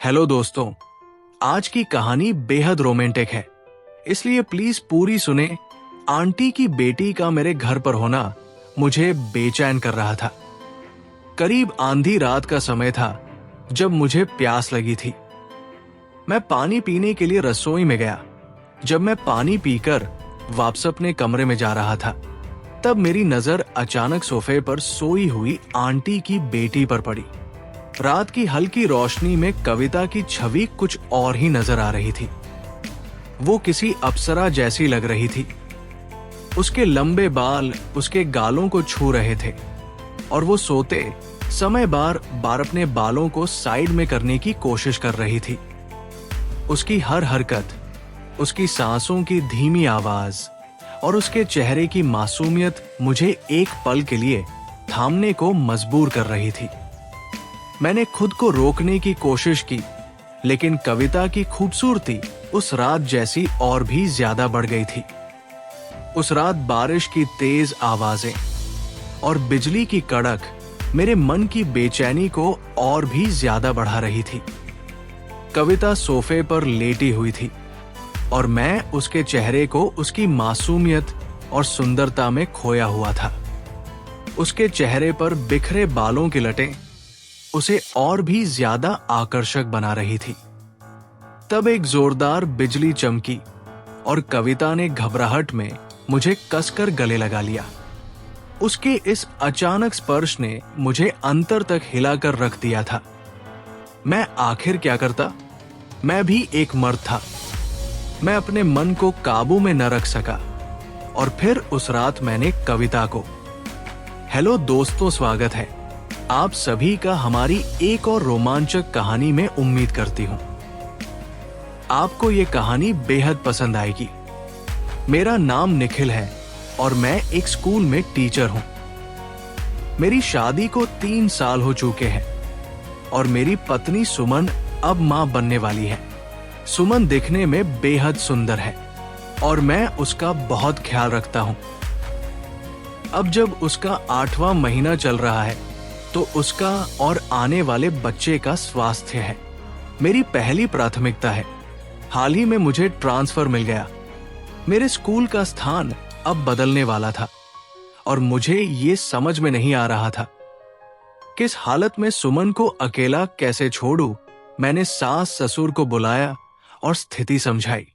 Hello दोस्तों, आज की कहानी बेहद रोमांटिक है, इसलिए प्लीज पूरी सुने। आंटी की बेटी का मेरे घर पर होना मुझे बेचैन कर रहा था। करीब आंधी रात का समय था जब मुझे प्यास लगी थी। मैं पानी पीने के लिए रसोई में गया। जब मैं पानी पीकर वापस अपने कमरे में जा रहा था, तब मेरी नजर अचानक सोफे पर सोई हुई आंटी की बेटी पर पड़ी। रात की हल्की रोशनी में कविता की छवि कुछ और ही नजर आ रही थी। वो किसी अप्सरा जैसी लग रही थी। उसके लंबे बाल उसके गालों को छू रहे थे और वो सोते समय बार बार अपने बालों को साइड में करने की कोशिश कर रही थी। उसकी हर हरकत, उसकी सांसों की धीमी आवाज और उसके चेहरे की मासूमियत मुझे एक पल के लिए थामने को मजबूर कर रही थी। मैंने खुद को रोकने की कोशिश की, लेकिन कविता की खूबसूरती उस रात जैसी और भी ज्यादा बढ़ गई थी। उस रात बारिश की तेज आवाजें और बिजली की कड़क मेरे मन की बेचैनी को और भी ज्यादा बढ़ा रही थी। कविता सोफे पर लेटी हुई थी और मैं उसके चेहरे को उसकी मासूमियत और सुंदरता में खोया हुआ था। उसके चेहरे पर बिखरे बालों की लटें उसे और भी ज्यादा आकर्षक बना रही थी। तब एक जोरदार बिजली चमकी और कविता ने घबराहट में मुझे कसकर गले लगा लिया। उसके इस अचानक स्पर्श ने मुझे अंतर तक हिलाकर रख दिया था। मैं आखिर क्या करता? मैं भी एक मर्द था। मैं अपने मन को काबू में न रख सका और फिर उस रात मैंने कविता को। हेलो दोस्तों, स्वागत है आप सभी का हमारी एक और रोमांचक कहानी में। उम्मीद करती हूं आपको ये कहानी बेहद पसंद आएगी। मेरा नाम निखिल है और मैं एक स्कूल में टीचर हूं। मेरी शादी को 3 साल हो चुके हैं और मेरी पत्नी सुमन अब मां बनने वाली है। सुमन दिखने में बेहद सुंदर है और मैं उसका बहुत ख्याल रखता हूं। अब जब उसका 8वां महीना चल रहा है तो उसका और आने वाले बच्चे का स्वास्थ्य है मेरी पहली प्राथमिकता है। हाल ही में मुझे ट्रांसफर मिल गया। मेरे स्कूल का स्थान अब बदलने वाला था और मुझे ये समझ में नहीं आ रहा था किस हालत में सुमन को अकेला कैसे छोड़ूं। मैंने सास ससुर को बुलाया और स्थिति समझाई।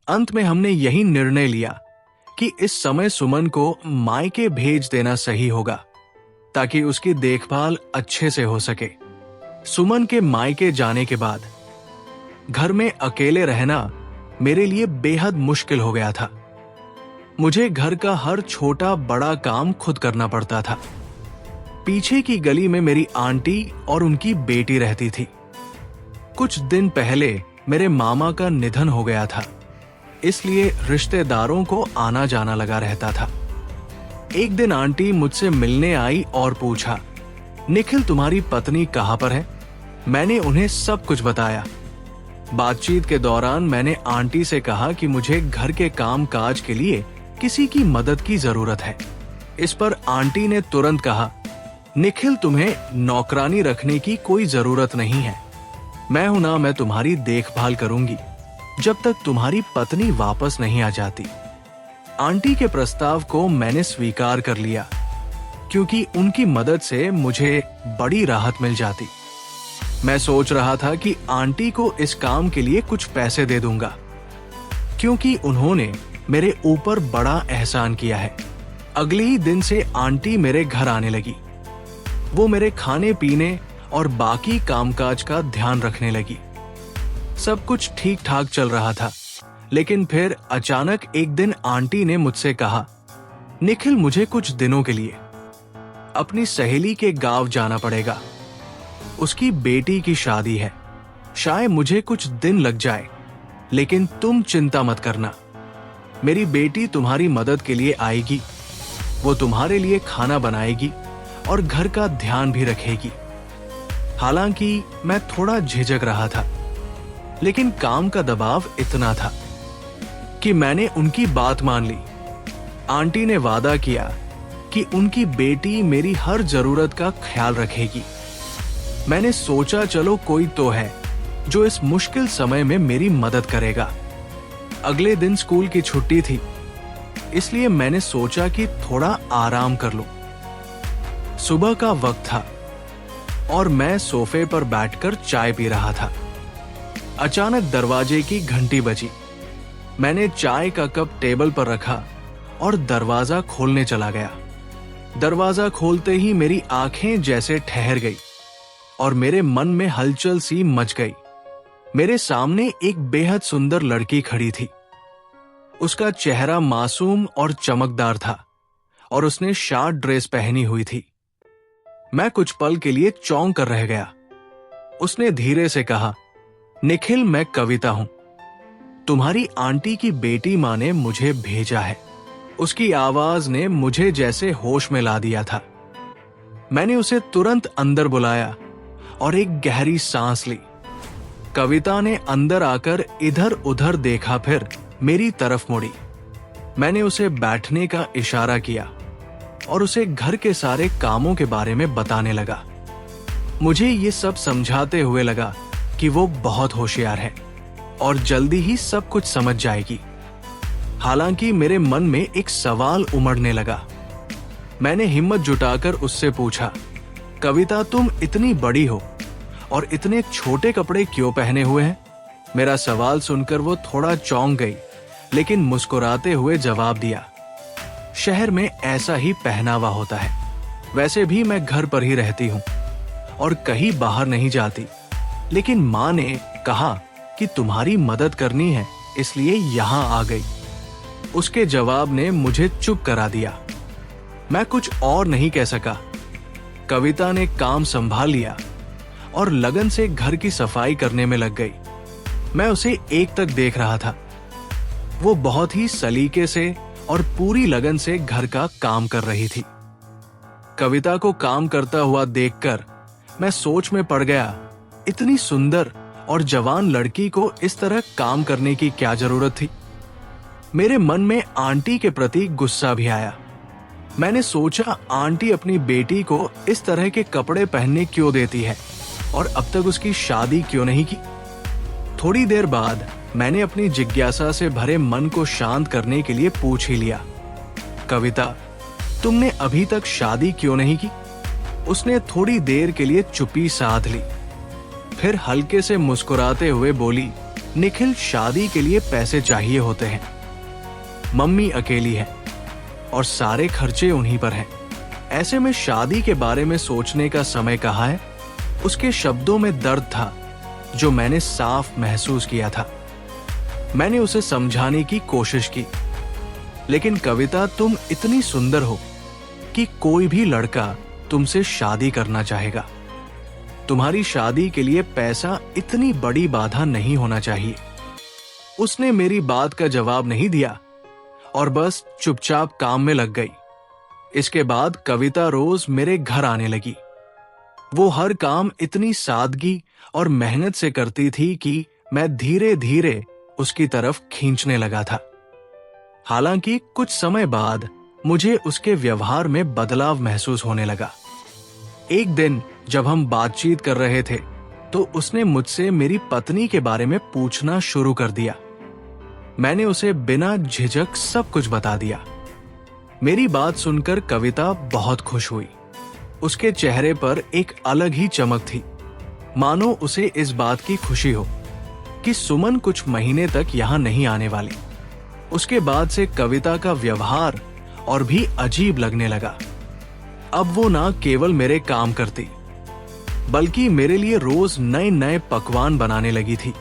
अंत में हमने यही निर्णय लिया कि इस समय सुमन को मायके भेज देना सही होगा ताकि उसकी देखभाल अच्छे से हो सके। सुमन के मायके जाने के बाद घर में अकेले रहना मेरे लिए बेहद मुश्किल हो गया था। मुझे घर का हर छोटा बड़ा काम खुद करना पड़ता था। पीछे की गली में मेरी आंटी और उनकी बेटी रहती थी। कुछ दिन पहले मेरे मामा का निधन हो गया था, इसलिए रिश्तेदारों को आना जाना लगा रहता था। एक दिन आंटी मुझसे मिलने आई और पूछा, निखिल तुम्हारी पत्नी कहां पर है? मैंने उन्हें सब कुछ बताया। बातचीत के दौरान मैंने आंटी से कहा कि मुझे घर के काम काज के लिए किसी की मदद की जरूरत है। इस पर आंटी ने तुरंत कहा, निखिल तुम्हें नौकरानी रखने की कोई जरूरत नहीं है। मैं हूं ना, मैं तुम्हारी देखभाल करूंगी जब तक तुम्हारी पत्नी वापस नहीं आ जाती। आंटी के प्रस्ताव को मैंने स्वीकार कर लिया क्योंकि उनकी मदद से मुझे बड़ी राहत मिल जाती। मैं सोच रहा था कि आंटी को इस काम के लिए कुछ पैसे दे दूंगा क्योंकि उन्होंने मेरे ऊपर बड़ा एहसान किया है। अगले ही दिन से आंटी मेरे घर आने लगी। वो मेरे खाने पीने और बाकी कामकाज का ध्यान रखने लगी। सब कुछ ठीक ठाक चल रहा था, लेकिन फिर अचानक एक दिन आंटी ने मुझसे कहा, निखिल मुझे कुछ दिनों के लिए अपनी सहेली के गांव जाना पड़ेगा। उसकी बेटी की शादी है। शायद मुझे कुछ दिन लग जाए, लेकिन तुम चिंता मत करना। मेरी बेटी तुम्हारी मदद के लिए आएगी। वो तुम्हारे लिए खाना बनाएगी और घर का ध्यान भी रखेगी। हालांकि मैं थोड़ा झिझक रहा था, लेकिन काम का दबाव इतना था कि मैंने उनकी बात मान ली। आंटी ने वादा किया कि उनकी बेटी मेरी हर जरूरत का ख्याल रखेगी। मैंने सोचा चलो कोई तो है जो इस मुश्किल समय में मेरी मदद करेगा। अगले दिन स्कूल की छुट्टी थी, इसलिए मैंने सोचा कि थोड़ा आराम कर लूं। सुबह का वक्त था और मैं सोफे पर बैठकर चाय पी रहा था। अचानक दरवाजे की घंटी बजी। मैंने चाय का कप टेबल पर रखा और दरवाजा खोलने चला गया। दरवाजा खोलते ही मेरी आंखें जैसे ठहर गई और मेरे मन में हलचल सी मच गई। मेरे सामने एक बेहद सुंदर लड़की खड़ी थी। उसका चेहरा मासूम और चमकदार था और उसने शार्ट ड्रेस पहनी हुई थी। मैं कुछ पल के लिए चौंक कर रह गया। उसने धीरे से कहा, निखिल, मैं कविता हूं। तुम्हारी आंटी की बेटी मां ने मुझे भेजा है। उसकी आवाज ने मुझे जैसे होश में ला दिया था। मैंने उसे तुरंत अंदर बुलाया और एक गहरी सांस ली। कविता ने अंदर आकर इधर उधर देखा, फिर मेरी तरफ मुड़ी। मैंने उसे बैठने का इशारा किया और उसे घर के सारे कामों के बारे में बताने लगा। मुझे ये सब समझाते हुए लगा कि वो बहुत होशियार है और जल्दी ही सब कुछ समझ जाएगी। हालांकि मेरे मन में एक सवाल उमड़ने लगा। मैंने हिम्मत जुटाकर उससे पूछा, कविता, तुम इतनी बड़ी हो और इतने छोटे कपड़े क्यों पहने हुए हैं? मेरा सवाल सुनकर वो थोड़ा चौंक गई, लेकिन मुस्कुराते हुए जवाब दिया, शहर में ऐसा ही पहनावा होता है। वैसे भी मैं घर पर ही रहती हूँ और कहीं बाहर नहीं जाती, लेकिन माँ ने कहा कि तुम्हारी मदद करनी है, इसलिए यहाँ आ गई। उसके जवाब ने मुझे चुप करा दिया। मैं कुछ और नहीं कह सका। कविता ने काम संभाल लिया और लगन से घर की सफाई करने में लग गई। मैं उसे एक तक देख रहा था। वो बहुत ही सलीके से और पूरी लगन से घर का काम कर रही थी। कविता को काम करता हुआ देखकर मैं सोच में पड़ गया, इतनी सुंदर और जवान लड़की को इस तरह काम करने की क्या जरूरत थी? मेरे मन में आंटी के प्रति गुस्सा भी आया। मैंने सोचा, आंटी अपनी बेटी को इस तरह के कपड़े पहनने क्यों देती है और अब तक उसकी शादी क्यों नहीं की? थोड़ी देर बाद मैंने अपनी जिज्ञासा से भरे मन को शांत करने के लिए पूछ ही लिया, कविता, तुमने अभी तक शादी क्यों नहीं की? उसने थोड़ी देर के लिए चुप्पी साध ली, फिर हल्के से मुस्कुराते हुए बोली, निखिल, शादी के लिए पैसे चाहिए होते हैं। मम्मी अकेली है और सारे खर्चे उन्हीं पर हैं। ऐसे में शादी के बारे में सोचने का समय कहाँ है? उसके शब्दों में दर्द था जो मैंने साफ महसूस किया था। मैंने उसे समझाने की कोशिश की, लेकिन कविता, तुम इतनी सुंदर हो कि कोई भी लड़का तुमसे शादी करना चाहेगा। तुम्हारी शादी के लिए पैसा इतनी बड़ी बाधा नहीं होना चाहिए। उसने मेरी बात का जवाब नहीं दिया और बस चुपचाप काम में लग गई। इसके बाद कविता रोज मेरे घर आने लगी। वो हर काम इतनी सादगी और मेहनत से करती थी कि मैं धीरे धीरे उसकी तरफ खींचने लगा था। हालांकि कुछ समय बाद मुझे उसके व्यवहार में बदलाव महसूस होने लगा। एक दिन जब हम बातचीत कर रहे थे तो उसने मुझसे मेरी पत्नी के बारे में पूछना शुरू कर दिया। मैंने उसे बिना झिझक सब कुछ बता दिया। मेरी बात सुनकर कविता बहुत खुश हुई। उसके चेहरे पर एक अलग ही चमक थी, मानो उसे इस बात की खुशी हो कि सुमन कुछ महीने तक यहाँ नहीं आने वाली। उसके बाद से कविता का व्यवहार और भी अजीब लगने लगा। अब वो ना केवल मेरे काम करती, बल्कि मेरे लिए रोज नए नए पकवान बनाने लगी थी।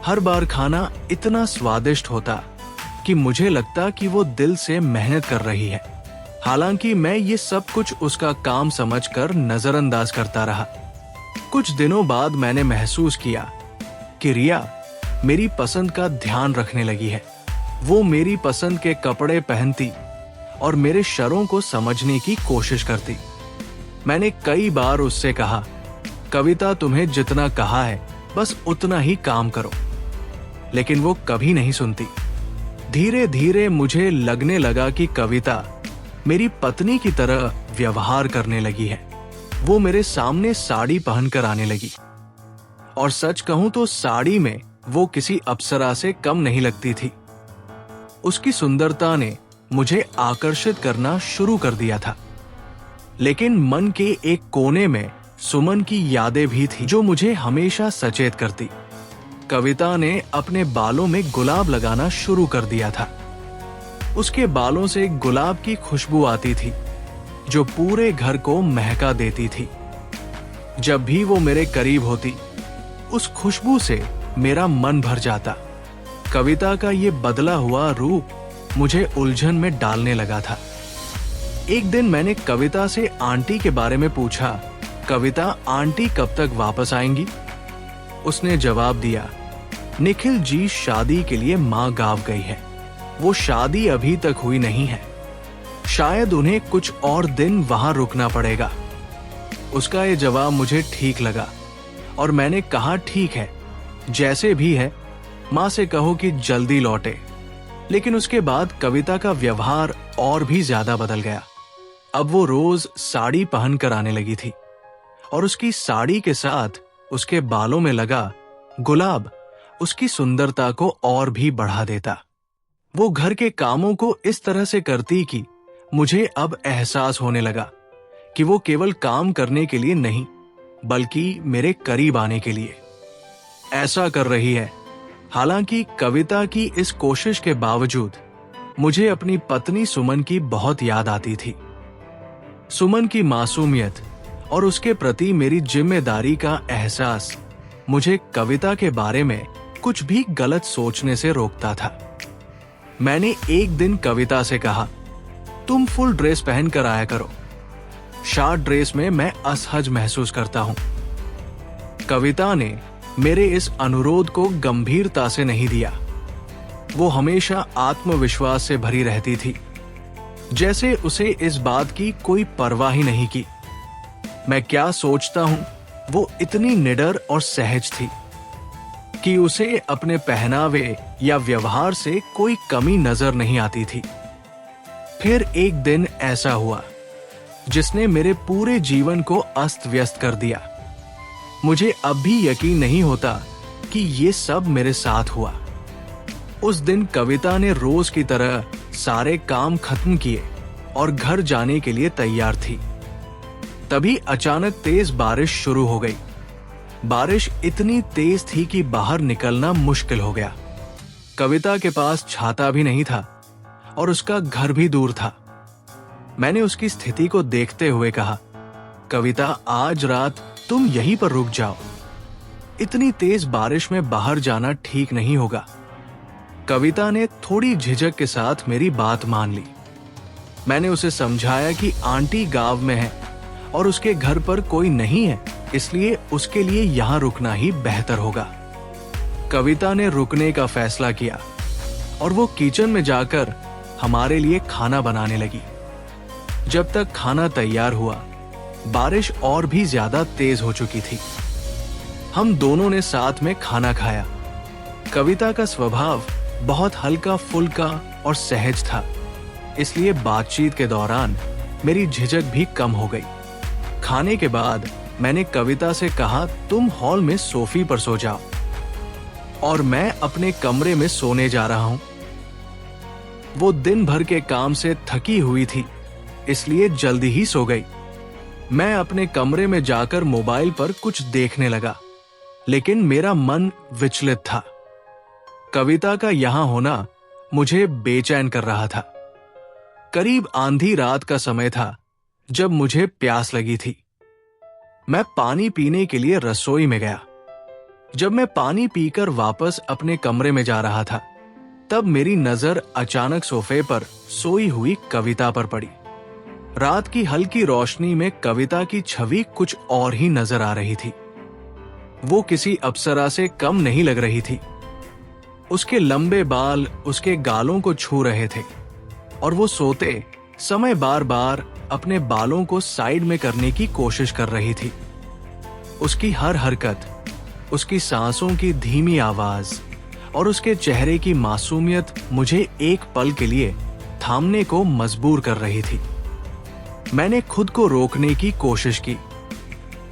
हर बार खाना इतना स्वादिष्ट होता कि मुझे लगता कि वो दिल से मेहनत कर रही है। हालांकि मैं ये सब कुछ उसका काम समझकर नजरअंदाज करता रहा। कुछ दिनों बाद मैंने महसूस किया कि रिया मेरी पसंद का ध्यान रखने लगी है। वो मेरी पसंद के कपड़े पहनती और मेरे शरों को समझने की कोशिश करती। मैंने कई बार उससे कहा, कविता, तुम्हें जितना कहा है बस उतना ही काम करो, लेकिन वो कभी नहीं सुनती। धीरे धीरे मुझे लगने लगा कि कविता मेरी पत्नी की तरह व्यवहार करने लगी है। वो मेरे सामने साड़ी पहनकर आने लगी और सच कहूं तो साड़ी में वो किसी अप्सरा से कम नहीं लगती थी। उसकी सुंदरता ने मुझे आकर्षित करना शुरू कर दिया था, लेकिन मन के एक कोने में सुमन की यादें भी थी जो मुझे हमेशा सचेत करती। कविता ने अपने बालों में गुलाब लगाना शुरू कर दिया था। उसके बालों से गुलाब की खुशबू आती थी जो पूरे घर को महका देती थी। जब भी वो मेरे करीब होती, उस खुशबू से मेरा मन भर जाता। कविता का ये बदला हुआ रूप मुझे उलझन में डालने लगा था। एक दिन मैंने कविता से आंटी के बारे में पूछा, कविता आंटी कब तक वापस आएंगी? उसने जवाब दिया, निखिल जी शादी के लिए मां गांव गई है। वो शादी अभी तक हुई नहीं है। शायद उन्हें कुछ और दिन वहां रुकना पड़ेगा। उसका ये जवाब मुझे ठीक लगा और मैंने कहा, ठीक है, जैसे भी है मां से कहो कि जल्दी लौटे। लेकिन उसके बाद कविता का व्यवहार और भी ज्यादा बदल गया। अब वो रोज साड़ी पहनकर आने लगी थी और उसकी साड़ी के साथ उसके बालों में लगा गुलाब उसकी सुंदरता को और भी बढ़ा देता। वो घर के कामों को इस तरह से करती कि मुझे अब एहसास होने लगा कि वो केवल काम करने के लिए नहीं, बल्कि मेरे करीब आने के लिए ऐसा कर रही है। हालांकि कविता की इस कोशिश के बावजूद मुझे अपनी पत्नी सुमन की बहुत याद आती थी। सुमन की मासूमियत और उसके प्रति मेरी जिम्मेदारी का एहसास मुझे कविता के बारे में कुछ भी गलत सोचने से रोकता था। मैंने एक दिन कविता से कहा, तुम फुल ड्रेस पहनकर आया करो। शॉर्ट ड्रेस में मैं असहज महसूस करता हूं। कविता ने मेरे इस अनुरोध को गंभीरता से नहीं दिया। वो हमेशा आत्मविश्वास से भरी रहती थी, जैसे उसे इस बात की कोई परवाह ही नहीं की। मैं क्या सोचता हूं, वो इतनी निडर और सहज थी कि उसे अपने पहनावे या व्यवहार से कोई कमी नजर नहीं आती थी। फिर एक दिन ऐसा हुआ जिसने मेरे पूरे जीवन को अस्त व्यस्त कर दिया। मुझे अब भी यकीन नहीं होता कि ये सब मेरे साथ हुआ। उस दिन कविता ने रोज की तरह सारे काम खत्म किए और घर जाने के लिए तैयार थी। तभी अचानक तेज बारिश शुरू हो गई। बारिश इतनी तेज थी कि बाहर निकलना मुश्किल हो गया। कविता के पास छाता भी नहीं था और उसका घर भी दूर था। मैंने उसकी स्थिति को देखते हुए कहा, कविता आज रात तुम यहीं पर रुक जाओ। इतनी तेज बारिश में बाहर जाना ठीक नहीं होगा। कविता ने थोड़ी झिझक के साथ मेरी बात मान ली। मैंने उसे समझाया कि आंटी गांव में है और उसके घर पर कोई नहीं है, इसलिए उसके लिए यहां रुकना ही बेहतर होगा। कविता ने रुकने का फैसला किया और वो किचन में जाकर हमारे लिए खाना बनाने लगी। जब तक खाना तैयार हुआ, बारिश और भी ज्यादा तेज हो चुकी थी। हम दोनों ने साथ में खाना खाया। कविता का स्वभाव बहुत हल्का फुल्का और सहज था, इसलिए बातचीत के दौरान मेरी झिझक भी कम हो गई। खाने के बाद मैंने कविता से कहा, तुम हॉल में सोफी पर सो जाओ और मैं अपने कमरे में सोने जा रहा हूं। वो दिन भर के काम से थकी हुई थी, इसलिए जल्दी ही सो गई। मैं अपने कमरे में जाकर मोबाइल पर कुछ देखने लगा, लेकिन मेरा मन विचलित था। कविता का यहां होना मुझे बेचैन कर रहा था। करीब आंधी रात का समय था जब मुझे प्यास लगी थी। मैं पानी पीने के लिए रसोई में गया। जब मैं पानी पीकर वापस अपने कमरे में जा रहा था, तब मेरी नजर अचानक सोफे पर सोई हुई कविता पर पड़ी। रात की हल्की रोशनी में कविता की छवि कुछ और ही नजर आ रही थी। वो किसी अप्सरा से कम नहीं लग रही थी। उसके लंबे बाल उसके गालों को छू रहे थे और वो सोते समय बार बार अपने बालों को साइड में करने की कोशिश कर रही थी। उसकी हर हरकत, उसकी सांसों की धीमी आवाज और उसके चेहरे की मासूमियत मुझे एक पल के लिए थामने को मजबूर कर रही थी। मैंने खुद को रोकने की कोशिश की,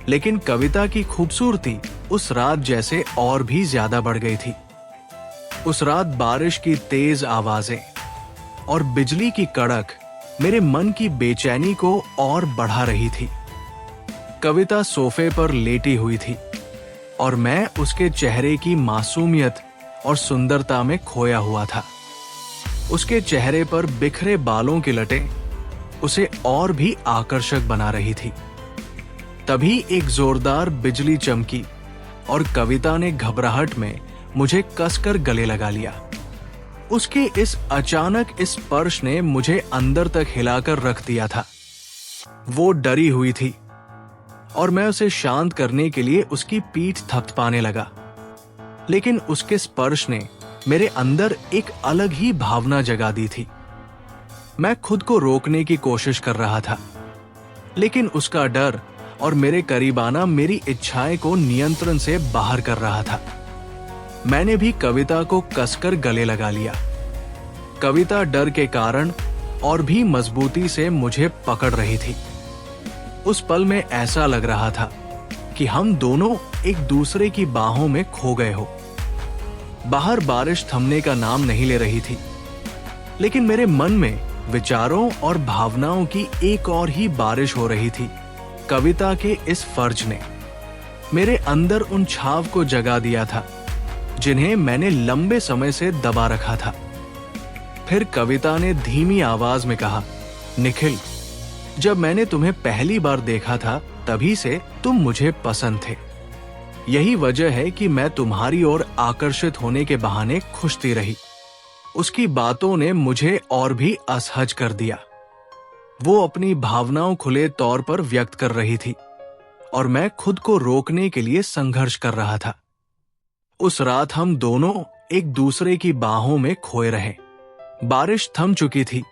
लेकिन कविता की खूबसूरती उस रात जैसे और भी ज्यादा बढ़ गई थी। उस रात बारिश की तेज आवाजें और बिजली की कड़क मेरे मन की बेचैनी को और बढ़ा रही थी। कविता सोफे पर लेटी हुई थी और मैं उसके चेहरे की मासूमियत और सुंदरता में खोया हुआ था। उसके चेहरे पर बिखरे बालों की लटें उसे और भी आकर्षक बना रही थी। तभी एक जोरदार बिजली चमकी और कविता ने घबराहट में मुझे कसकर गले लगा लिया। उसके इस अचानक स्पर्श ने मुझे अंदर तक हिलाकर रख दिया था। वो डरी हुई थी और मैं उसे शांत करने के लिए उसकी पीठ थपथपाने लगा, लेकिन उसके स्पर्श ने मेरे अंदर एक अलग ही भावना जगा दी थी। मैं खुद को रोकने की कोशिश कर रहा था, लेकिन उसका डर और मेरे करीब आना मेरी इच्छाएं को नियंत्रण से बाहर कर रहा था। मैंने भी कविता को कसकर गले लगा लिया। कविता डर के कारण और भी मजबूती से मुझे पकड़ रही थी। उस पल में ऐसा लग रहा था कि हम दोनों एक दूसरे की बाहों में खो गए हो। बाहर बारिश थमने का नाम नहीं ले रही थी, लेकिन मेरे मन में विचारों और भावनाओं की एक और ही बारिश हो रही थी। कविता के इस फर्ज ने मेरे अंदर उन छाव को जगा दिया था जिन्हें मैंने लंबे समय से दबा रखा था। फिर कविता ने धीमी आवाज में कहा, निखिल, जब मैंने तुम्हें पहली बार देखा था तभी से तुम मुझे पसंद थे। यही वजह है कि मैं तुम्हारी ओर आकर्षित होने के बहाने खुशती रही। उसकी बातों ने मुझे और भी असहज कर दिया। वो अपनी भावनाओं खुले तौर पर व्यक्त कर रही थी और मैं खुद को रोकने के लिए संघर्ष कर रहा था। उस रात हम दोनों एक दूसरे की बाहों में खोए रहे। बारिश थम चुकी थी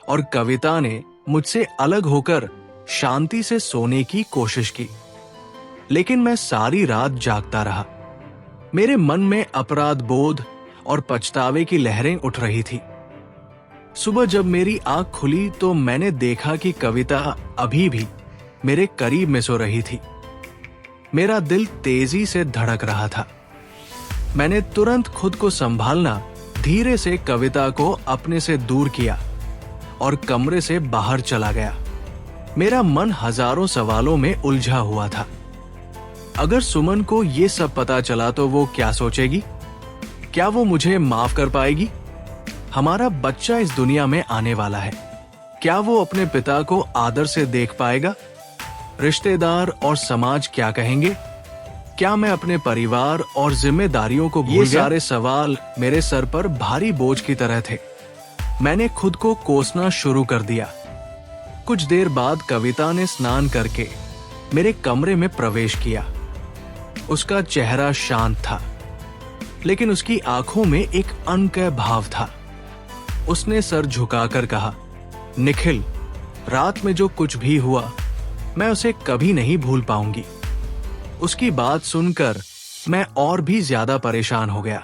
और कविता ने मुझसे अलग होकर शांति से सोने की कोशिश की, लेकिन मैं सारी रात जागता रहा। मेरे मन में अपराध बोध और पछतावे की लहरें उठ रही थी। सुबह जब मेरी आंख खुली तो मैंने देखा कि कविता अभी भी मेरे करीब में सो रही थी। मेरा दिल तेजी से धड़क रहा था। मैंने तुरंत खुद को संभालना धीरे से कविता को अपने से दूर किया और कमरे से बाहर चला गया। मेरा मन हजारों सवालों में उलझा हुआ था। अगर सुमन को ये सब पता चला तो वो क्या सोचेगी? क्या वो मुझे माफ कर पाएगी? हमारा बच्चा इस दुनिया में आने वाला है। क्या वो अपने पिता को आदर से देख पाएगा? रिश्तेदार और समाज क्या कहेंगे? क्या मैं अपने परिवार और जिम्मेदारियों को भूल गया? ये सारे सवाल मेरे सर पर भारी बोझ की तरह थे। मैंने खुद को कोसना शुरू कर दिया। कुछ देर बाद कविता ने स्नान करके मेरे कमरे में प्रवेश किया। उसका चेहरा शांत था, लेकिन उसकी आंखों में एक अनकह भाव था। उसने सर झुकाकर कहा, निखिल, रात में जो कुछ भी हुआ मैं उसे कभी नहीं भूल पाऊंगी। उसकी बात सुनकर मैं और भी ज्यादा परेशान हो गया।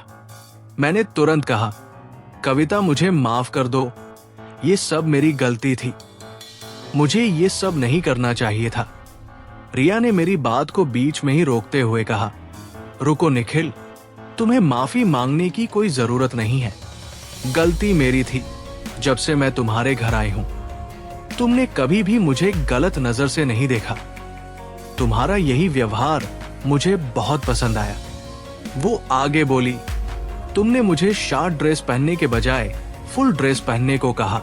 मैंने तुरंत कहा, कविता, मुझे माफ कर दो। ये सब मेरी गलती थी। मुझे ये सब नहीं करना चाहिए था। रिया ने मेरी बात को बीच में ही रोकते हुए कहा, रुको निखिल, तुम्हें माफी मांगने की कोई जरूरत नहीं है। गलती मेरी थी। जब से मैं तुम्हारे घर आई हूं तुमने कभी भी मुझे गलत नजर से नहीं देखा। तुम्हारा यही व्यवहार मुझे बहुत पसंद आया। वो आगे बोली, तुमने मुझे शॉर्ट ड्रेस पहनने के बजाय फुल ड्रेस पहनने को कहा।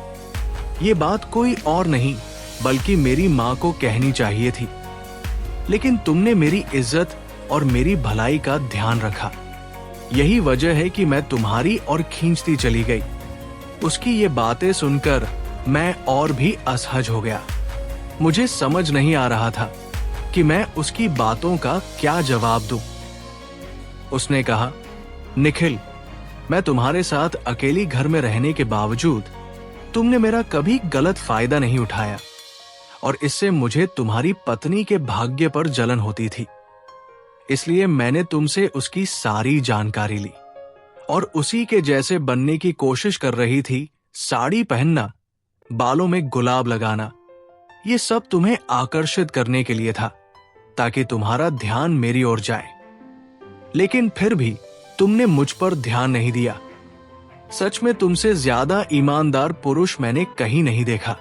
ये बात कोई और नहीं बल्कि मेरी माँ को कहनी चाहिए थी, लेकिन तुमने मेरी इज्जत और मेरी भलाई का ध्यान रखा। यही वजह है कि मैं तुम्हारी और खींचती चली गई। उसकी ये बातें सुनकर मैं और भी असहज हो गया। मुझे समझ नहीं आ रहा था कि मैं उसकी बातों का क्या जवाब दूं। उसने कहा, निखिल, मैं तुम्हारे साथ अकेली घर में रहने के बावजूद तुमने मेरा कभी गलत फायदा नहीं उठाया और इससे मुझे तुम्हारी पत्नी के भाग्य पर जलन होती थी। इसलिए मैंने तुमसे उसकी सारी जानकारी ली और उसी के जैसे बनने की कोशिश कर रही थी। साड़ी पहनना, बालों में गुलाब लगाना, ये सब तुम्हें आकर्षित करने के लिए था ताकि तुम्हारा ध्यान मेरी ओर जाए। लेकिन फिर भी तुमने मुझ पर ध्यान नहीं दिया। सच में तुमसे ज्यादा ईमानदार पुरुष मैंने कहीं नहीं देखा।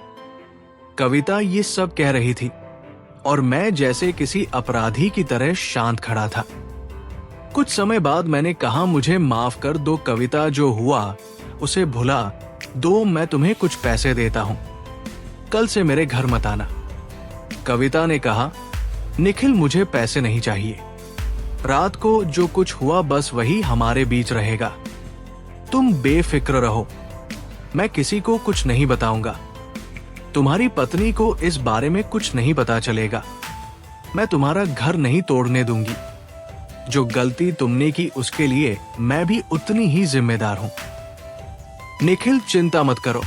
कविता ये सब कह रही थी और मैं जैसे किसी अपराधी की तरह शांत खड़ा था। कुछ समय बाद मैंने कहा, मुझे माफ कर दो कविता, जो हुआ उसे भुला दो, मैं तुम्हें कुछ पैसे देता हूं, कल से मेरे घर मत आना। कविता ने कहा, निखिल मुझे पैसे नहीं चाहिए, रात को जो कुछ हुआ बस वही हमारे बीच रहेगा, तुम बेफिक्र रहो, मैं किसी को कुछ नहीं बताऊंगा, तुम्हारी पत्नी को इस बारे में कुछ नहीं पता चलेगा, मैं तुम्हारा घर नहीं तोड़ने दूंगी, जो गलती तुमने की उसके लिए मैं भी उतनी ही जिम्मेदार हूं। निखिल चिंता मत करो।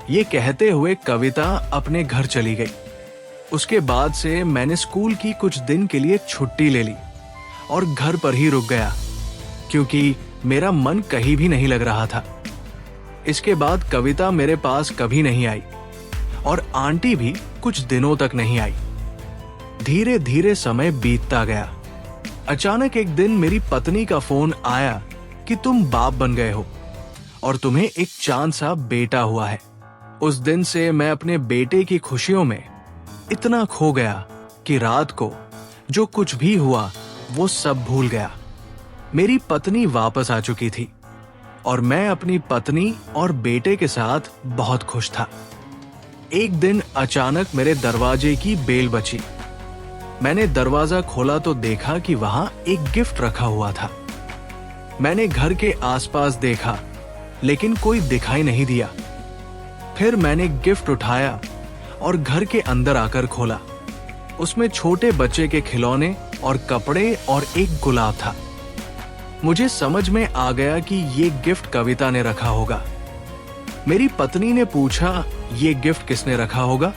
ये कहते हुए कविता अपने घर चली गई। उसके बाद से मैंने स्कूल की कुछ दिन के लिए छुट्टी ले ली और घर पर ही रुक गया, क्योंकि मेरा मन कहीं भी नहीं लग रहा था। इसके बाद कविता मेरे पास कभी नहीं आई और आंटी भी कुछ दिनों तक नहीं आई। धीरे धीरे समय बीतता गया। अचानक एक दिन मेरी पत्नी का फोन आया कि तुम बाप बन गए हो और तुम्हें एक चांद सा बेटा हुआ है। उस दिन से मैं अपने बेटे की खुशियों में इतना खो गया कि रात को जो कुछ भी हुआ वो सब भूल गया। मेरी पत्नी वापस आ चुकी थी और मैं अपनी पत्नी और बेटे के साथ बहुत खुश था। एक दिन अचानक मेरे दरवाजे की बेल बची। मैंने दरवाजा खोला तो देखा कि वहां एक गिफ्ट रखा हुआ था। मैंने घर के आसपास देखा लेकिन कोई दिखाई नहीं दिया। फिर मैंने गिफ्ट उठाया और घर के अंदर आकर खोला। उसमें छोटे बच्चे के खिलौने और कपड़े और एक गुलाब था। मुझे समझ में आ गया कि ये गिफ्ट कविता ने रखा होगा। मेरी पत्नी ने पूछा, ये गिफ्ट किसने रखा होगा?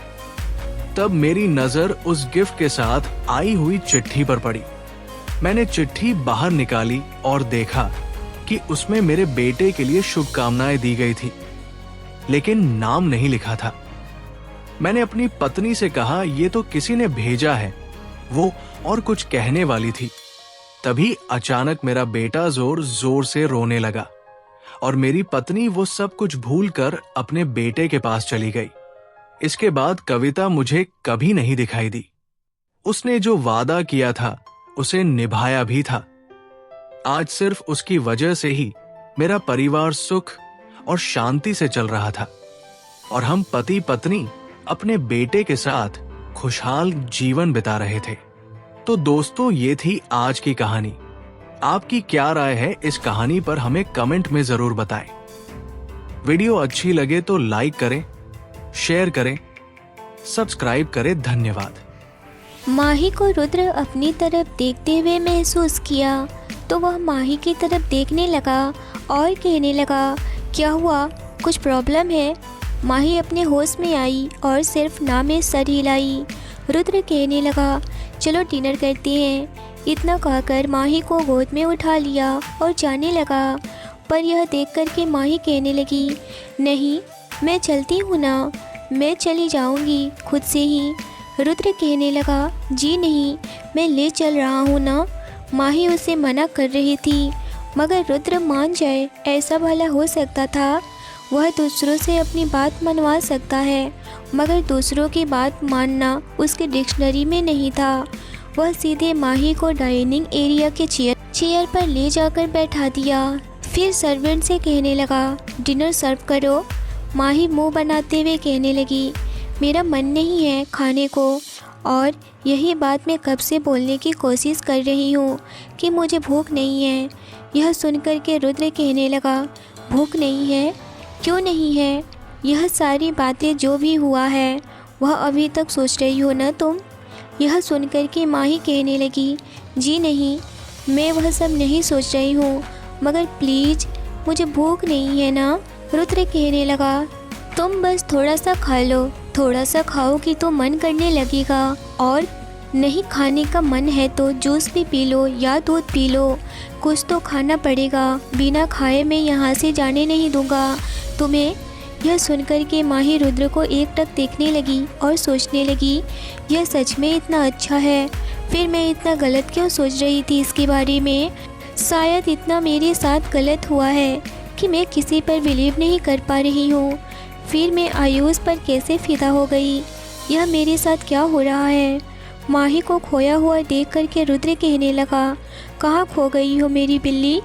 तब मेरी नजर उस गिफ्ट के साथ आई हुई चिट्ठी पर पड़ी। मैंने चिट्ठी बाहर निकाली और देखा कि उसमें मेरे बेटे के लिए शुभकामनाएं दी गई थी, लेकिन नाम नहीं लिखा था। मैंने अपनी पत्नी से कहा, ये तो किसी ने भेजा है, वो और कुछ कहने वाली थी। तभी अचानक मेरा बेटा जोर जोर से रोने लगा और मेरी पत्नी वो सब कुछ भूलकर अपने बेटे के पास चली गई। इसके बाद कविता मुझे कभी नहीं दिखाई दी। उसने जो वादा किया था उसे निभाया भी था। आज सिर्फ उसकी वजह से ही मेरा परिवार सुख और शांति से चल रहा था और हम पति पत्नी अपने बेटे के साथ खुशहाल जीवन बिता रहे थे। तो दोस्तों, ये थी आज की कहानी। आपकी क्या राय है इस कहानी पर हमें कमेंट में जरूर बताएं। वीडियो अच्छी लगे तो लाइक करें, शेयर करें, सब्सक्राइब करें। धन्यवाद। माही को रुद्र अपनी तरफ देखते हुए महसूस किया तो वह माही की तरफ देखने लगा और कहने लगा, क्या हुआ, कुछ प्रॉब्लम है? माही अपने होश में आई और सिर्फ ना में सर हिलाई। रुद्र कहने लगा, चलो डिनर करते हैं। इतना कहकर माही को गोद में उठा लिया और जाने लगा, पर यह देखकर कि माही कहने लगी, नहीं मैं चलती हूँ ना, मैं चली जाऊँगी खुद से ही। रुद्र कहने लगा, जी नहीं, मैं ले चल रहा हूँ ना। माही उसे मना कर रही थी, मगर रुद्र मान जाए ऐसा भला हो सकता था? वह दूसरों से अपनी बात मनवा सकता है, मगर दूसरों की बात मानना उसके डिक्शनरी में नहीं था। वह सीधे माही को डाइनिंग एरिया के चेयर पर ले जाकर बैठा दिया। फिर सर्वेंट से कहने लगा, डिनर सर्व करो। माही मुंह बनाते हुए कहने लगी, मेरा मन नहीं है खाने को, और यही बात मैं कब से बोलने की कोशिश कर रही हूँ कि मुझे भूख नहीं है। यह सुनकर के रुद्र कहने लगा, भूख नहीं है? क्यों नहीं है? यह सारी बातें जो भी हुआ है वह अभी तक सोच रही हो ना तुम? यह सुनकर के माही कहने लगी, जी नहीं, मैं वह सब नहीं सोच रही हूँ, मगर प्लीज़ मुझे भूख नहीं है ना। रुद्र कहने लगा, तुम बस थोड़ा सा खा लो, थोड़ा सा खाओगी तो मन करने लगेगा, और नहीं खाने का मन है तो जूस भी पी लो या दूध पी लो, कुछ तो खाना पड़ेगा। बिना खाए मैं यहाँ से जाने नहीं दूंगा तुम्हें। यह सुनकर के माही रुद्र को एकटक देखने लगी और सोचने लगी, यह सच में इतना अच्छा है, फिर मैं इतना गलत क्यों सोच रही थी इसके बारे में। शायद इतना मेरे साथ गलत हुआ है कि मैं किसी पर बिलीव नहीं कर पा रही हूँ। फिर मैं आयुष पर कैसे फिदा हो गई, यह मेरे साथ क्या हो रहा है। माही को खोया हुआ देख करके रुद्र कहने लगा, कहाँ खो गई हो मेरी बिल्ली।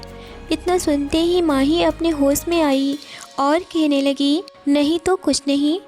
इतना सुनते ही माही अपने होश में आई और कहने लगी, नहीं तो कुछ नहीं,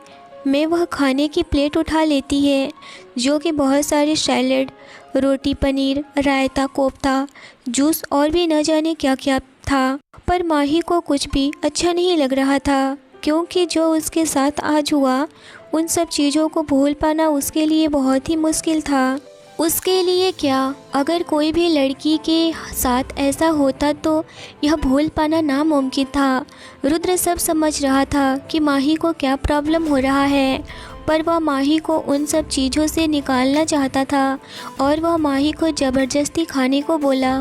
मैं वह खाने की प्लेट उठा लेती है जो कि बहुत सारे सैलेड, रोटी, पनीर, रायता, कोफ्ता, जूस और भी न जाने क्या क्या था। पर माही को कुछ भी अच्छा नहीं लग रहा था, क्योंकि जो उसके साथ आज हुआ उन सब चीज़ों को भूल पाना उसके लिए बहुत ही मुश्किल था। उसके लिए क्या, अगर कोई भी लड़की के साथ ऐसा होता तो यह भूल पाना नामुमकिन था। रुद्र सब समझ रहा था कि माही को क्या प्रॉब्लम हो रहा है, पर वह माही को उन सब चीज़ों से निकालना चाहता था और वह माही को ज़बरदस्ती खाने को बोला।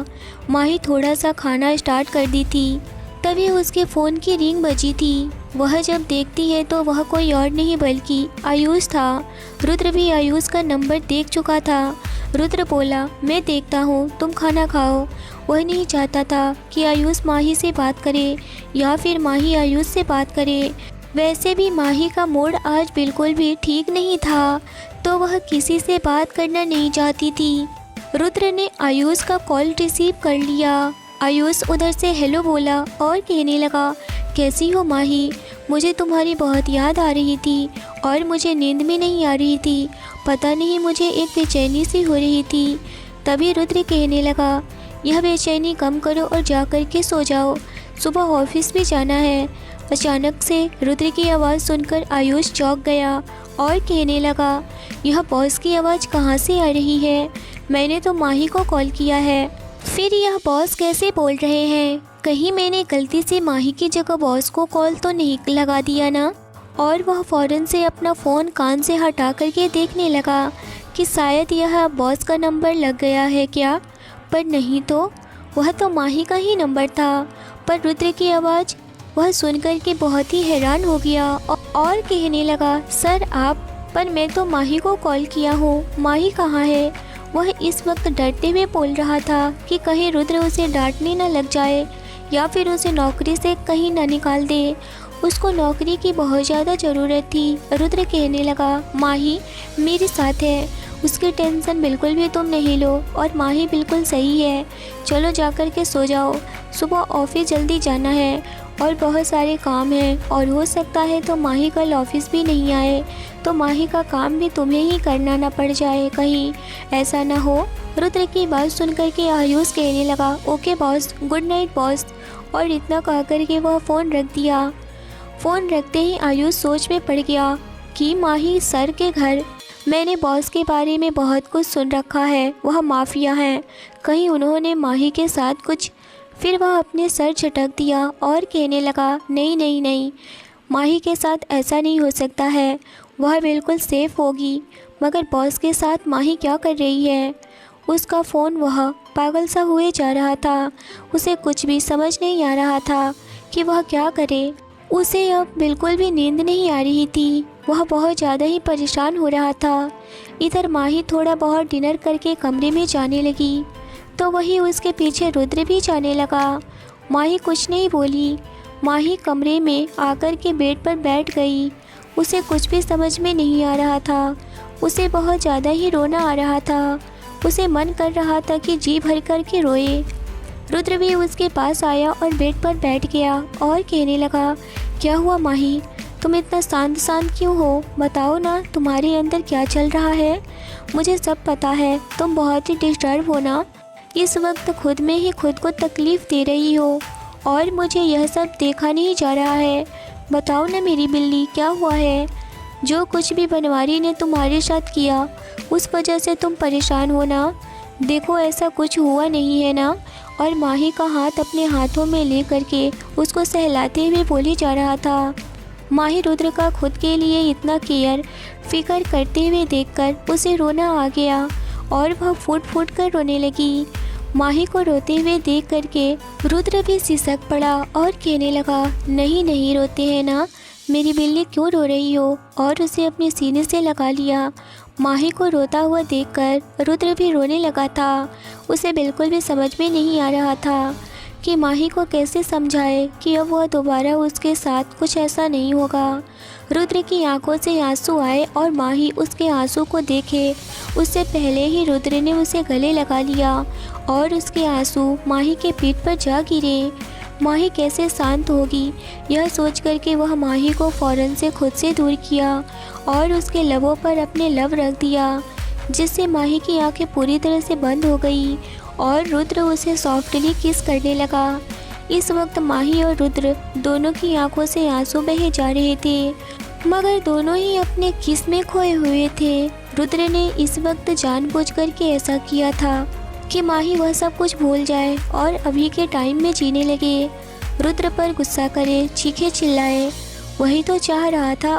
माही थोड़ा सा खाना स्टार्ट कर दी थी, तभी उसके फ़ोन की रिंग बजी थी। वह जब देखती है तो वह कोई और नहीं बल्कि आयुष था। रुद्र भी आयुष का नंबर देख चुका था। रुद्र बोला, मैं देखता हूँ, तुम खाना खाओ। वह नहीं चाहता था कि आयुष माही से बात करे या फिर माही आयुष से बात करे। वैसे भी माही का मूड आज बिल्कुल भी ठीक नहीं था, तो वह किसी से बात करना नहीं चाहती थी। रुद्र ने आयुष का कॉल रिसीव कर लिया। आयुष उधर से हेलो बोला और कहने लगा, कैसी हो माही, मुझे तुम्हारी बहुत याद आ रही थी और मुझे नींद भी नहीं आ रही थी, पता नहीं मुझे एक बेचैनी सी हो रही थी। तभी रुद्र कहने लगा, यह बेचैनी कम करो और जा कर के सो जाओ, सुबह ऑफिस भी जाना है। अचानक से रुद्र की आवाज़ सुनकर आयुष चौंक गया और कहने लगा, यह बॉस की आवाज़ कहाँ से आ रही है, मैंने तो माही को कॉल किया है, फिर यह बॉस कैसे बोल रहे हैं, कहीं मैंने गलती से माही की जगह बॉस को कॉल तो नहीं लगा दिया ना। और वह फ़ौरन से अपना फ़ोन कान से हटा करके देखने लगा कि शायद यह बॉस का नंबर लग गया है क्या, पर नहीं तो वह तो माही का ही नंबर था। पर रुद्र की आवाज़ वह सुनकर के बहुत ही हैरान हो गया और कहने लगा, सर आप, पर मैं तो माही को कॉल किया हूँ, माही कहाँ है। वह इस वक्त डरते हुए बोल रहा था कि कहीं रुद्र उसे डांटने न लग जाए या फिर उसे नौकरी से कहीं न निकाल दे। उसको नौकरी की बहुत ज़्यादा ज़रूरत थी। रुद्र कहने लगा, माही मेरे साथ है, उसकी टेंशन बिल्कुल भी तुम नहीं लो और माही बिल्कुल सही है, चलो जाकर के सो जाओ, सुबह ऑफिस जल्दी जाना है और बहुत सारे काम हैं और हो सकता है तो माही कल ऑफिस भी नहीं आए तो माही का काम भी तुम्हें ही करना ना पड़ जाए, कहीं ऐसा ना हो। रुद्र की बात सुनकर के आयुष कहने लगा, okay boss, good night boss, और इतना कह कर के वह फ़ोन रख दिया। फ़ोन रखते ही आयुष सोच में पड़ गया कि माही सर के घर, मैंने बॉस के बारे में बहुत कुछ सुन रखा है, वह माफिया हैं, कहीं उन्होंने माही के साथ कुछ। फिर वह अपने सर झटक दिया और कहने लगा, नहीं नहीं नहीं, माही के साथ ऐसा नहीं हो सकता है, वह बिल्कुल सेफ़ होगी, मगर बॉस के साथ माही क्या कर रही है। उसका फ़ोन, वह पागल सा हुए जा रहा था, उसे कुछ भी समझ नहीं आ रहा था कि वह क्या करे। उसे अब बिल्कुल भी नींद नहीं आ रही थी, वह बहुत ज़्यादा ही परेशान हो रहा था। इधर माही थोड़ा बहुत डिनर करके कमरे में जाने लगी तो वही उसके पीछे रुद्र भी जाने लगा। माही कुछ नहीं बोली। माही कमरे में आकर के बेड पर बैठ गई। उसे कुछ भी समझ में नहीं आ रहा था, उसे बहुत ज़्यादा ही रोना आ रहा था। उसे मन कर रहा था कि जी भर कर के रोए। रुद्र भी उसके पास आया और बेड पर बैठ गया और कहने लगा, क्या हुआ माही, तुम इतना शांत शांत क्यों हो, बताओ ना तुम्हारे अंदर क्या चल रहा है। मुझे सब पता है, तुम बहुत ही डिस्टर्ब हो ना, इस वक्त खुद में ही खुद को तकलीफ़ दे रही हो और मुझे यह सब देखा नहीं जा रहा है। बताओ ना मेरी बिल्ली, क्या हुआ है। जो कुछ भी बनवारी ने तुम्हारे साथ किया उस वजह से तुम परेशान हो ना। देखो ऐसा कुछ हुआ नहीं है ना। और माही का हाथ अपने हाथों में ले करके उसको सहलाते हुए बोले जा रहा था। माही रुद्र का खुद के लिए इतना केयर फिक्र करते हुए देखकर उसे रोना आ गया और वह फूट फूट कर रोने लगी। माही को रोते हुए देख करके रुद्र भी सिसक पड़ा और कहने लगा, नहीं नहीं रोते हैं ना, मेरी बिल्ली क्यों रो रही हो, और उसे अपने सीने से लगा लिया। माही को रोता हुआ देखकर रुद्र भी रोने लगा था। उसे बिल्कुल भी समझ में नहीं आ रहा था कि माही को कैसे समझाए कि अब वह दोबारा उसके साथ कुछ ऐसा नहीं होगा। रुद्र की आंखों से आंसू आए और माही उसके आंसू को देखे उससे पहले ही रुद्र ने उसे गले लगा लिया और उसके आंसू माही के पीठ पर जा गिरे। माही कैसे शांत होगी, यह सोच कर के वह माही को फ़ौरन से खुद से दूर किया और उसके लबों पर अपने लब रख दिया, जिससे माही की आंखें पूरी तरह से बंद हो गई और रुद्र उसे सॉफ्टली किस करने लगा। इस वक्त माही और रुद्र दोनों की आंखों से आंसू बहे जा रहे थे, मगर दोनों ही अपने किस में खोए हुए थे। रुद्र ने इस वक्त जानबूझकर के ऐसा किया था कि माही वह सब कुछ भूल जाए और अभी के टाइम में जीने लगे। रुद्र पर गुस्सा करे, चीखे चिल्लाए, वही तो चाह रहा था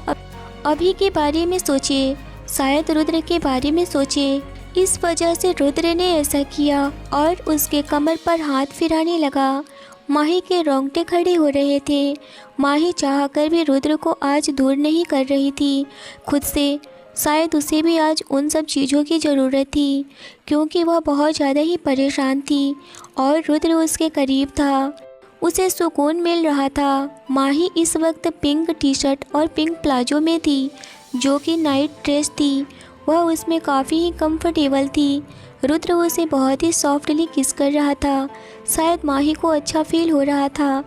अभी के बारे में सोचे, शायद रुद्र के बारे में सोचे। इस वजह से रुद्र ने ऐसा किया और उसके कमर पर हाथ फिराने लगा। माही के रोंगटे खड़े हो रहे थे। माही चाहकर भी रुद्र को आज दूर नहीं कर रही थी खुद से। शायद उसे भी आज उन सब चीज़ों की ज़रूरत थी, क्योंकि वह बहुत ज़्यादा ही परेशान थी और रुद्र उसके करीब था। उसे सुकून मिल रहा था। माही इस वक्त पिंक टी शर्ट और पिंक प्लाजो में थी, जो कि नाइट ड्रेस थी। वह उसमें काफ़ी ही कंफर्टेबल थी। रुद्र उसे बहुत ही सॉफ्टली किस कर रहा था। शायद माही को अच्छा फील हो रहा था,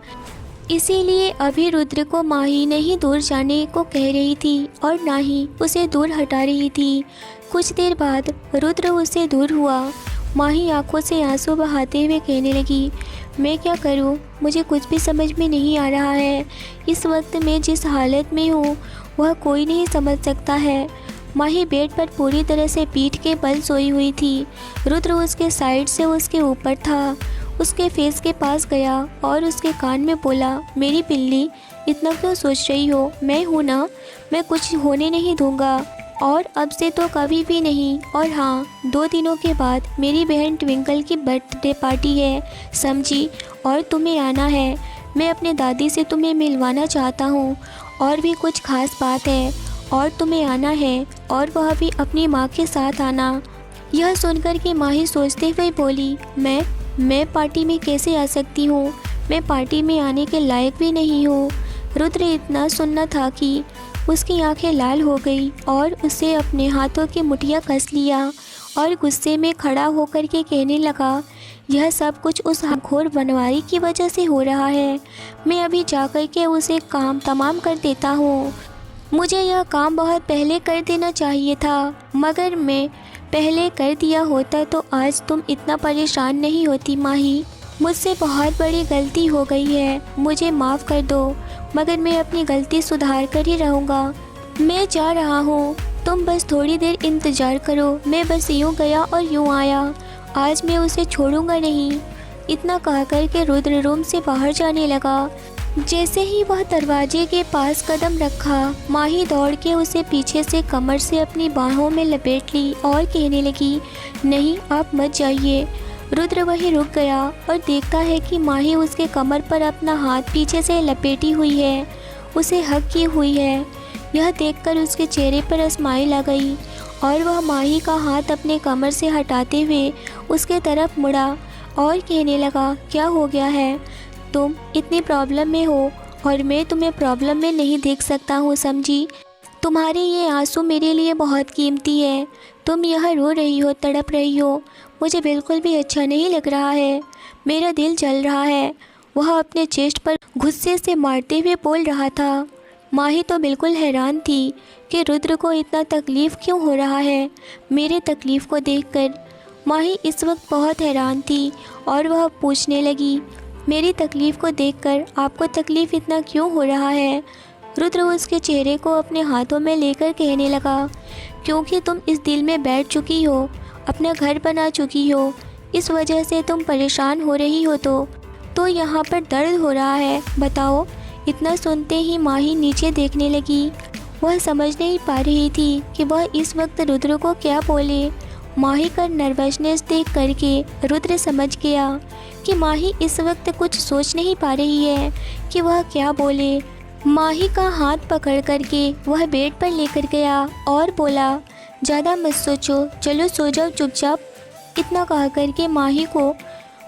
इसीलिए अभी रुद्र को माही नहीं दूर जाने को कह रही थी और ना ही उसे दूर हटा रही थी। कुछ देर बाद रुद्र उससे दूर हुआ। माही आंखों से आंसू बहाते हुए कहने लगी, मैं क्या करूं, मुझे कुछ भी समझ में नहीं आ रहा है। इस वक्त मैं जिस हालत में हूं वह कोई नहीं समझ सकता है। माही बेड पर पूरी तरह से पीठ के बल सोई हुई थी। रुद्र उसके साइड से उसके ऊपर था। उसके फेस के पास गया और उसके कान में बोला, मेरी पिल्ली इतना क्यों सोच रही हो, मैं हूँ ना, मैं कुछ होने नहीं दूँगा, और अब से तो कभी भी नहीं। और हाँ, 2 दिनों के बाद मेरी बहन ट्विंकल की बर्थडे पार्टी है, समझी, और तुम्हें आना है। मैं अपने दादी से तुम्हें मिलवाना चाहता हूँ, और भी कुछ खास बात है और तुम्हें आना है, और वह भी अपनी माँ के साथ आना। यह सुनकर के माही सोचते हुए बोली, मैं पार्टी में कैसे आ सकती हूँ, मैं पार्टी में आने के लायक भी नहीं हूँ। रुद्र इतना सुनना था कि उसकी आंखें लाल हो गई और उसे अपने हाथों की मुठियाँ कस लिया और गुस्से में खड़ा होकर के कहने लगा, यह सब कुछ उस हमखोर बनवारी की वजह से हो रहा है। मैं अभी जाकर के उसे काम तमाम कर देता हूँ। मुझे यह काम बहुत पहले कर देना चाहिए था, मगर मैं पहले कर दिया होता तो आज तुम इतना परेशान नहीं होती। माही, मुझसे बहुत बड़ी गलती हो गई है, मुझे माफ़ कर दो, मगर मैं अपनी गलती सुधार कर ही रहूँगा। मैं जा रहा हूँ, तुम बस थोड़ी देर इंतज़ार करो। मैं बस यूँ गया और यूँ आया, आज मैं उसे छोड़ूंगा नहीं। इतना कह कर के रुद्र रूम से बाहर जाने लगा। जैसे ही वह दरवाजे के पास कदम रखा, माही दौड़ के उसे पीछे से कमर से अपनी बाहों में लपेट ली और कहने लगी, नहीं, आप मत जाइए। रुद्र वहीं रुक गया और देखता है कि माही उसके कमर पर अपना हाथ पीछे से लपेटी हुई है, उसे हग की हुई है। यह देखकर उसके चेहरे पर स्माइल आ गई और वह माही का हाथ अपने कमर से हटाते हुए उसके तरफ मुड़ा और कहने लगा, क्या हो गया है, तुम इतनी प्रॉब्लम में हो और मैं तुम्हें प्रॉब्लम में नहीं देख सकता हूँ, समझी। तुम्हारे ये आंसू मेरे लिए बहुत कीमती है। तुम यहाँ रो रही हो, तड़प रही हो, मुझे बिल्कुल भी अच्छा नहीं लग रहा है, मेरा दिल जल रहा है। वह अपने चेस्ट पर गुस्से से मारते हुए बोल रहा था। माही तो बिल्कुल हैरान थी कि रुद्र को इतना तकलीफ़ क्यों हो रहा है मेरे तकलीफ़ को देखकर। माही इस वक्त बहुत हैरान थी और वह पूछने लगी, मेरी तकलीफ़ को देखकर आपको तकलीफ़ इतना क्यों हो रहा है। रुद्र उसके चेहरे को अपने हाथों में लेकर कहने लगा, क्योंकि तुम इस दिल में बैठ चुकी हो, अपना घर बना चुकी हो, इस वजह से तुम परेशान हो रही हो, तो यहाँ पर दर्द हो रहा है, बताओ। इतना सुनते ही माही नीचे देखने लगी। वह समझ नहीं पा रही थी कि वह इस वक्त रुद्र को क्या बोले। माही का नर्वसनेस देख करके रुद्र समझ गया कि माही इस वक्त कुछ सोच नहीं पा रही है कि वह क्या बोले। माही का हाथ पकड़ करके वह बेड पर लेकर गया और बोला, ज़्यादा मत सोचो, चलो सो जाओ चुपचाप। इतना कहा करके माही को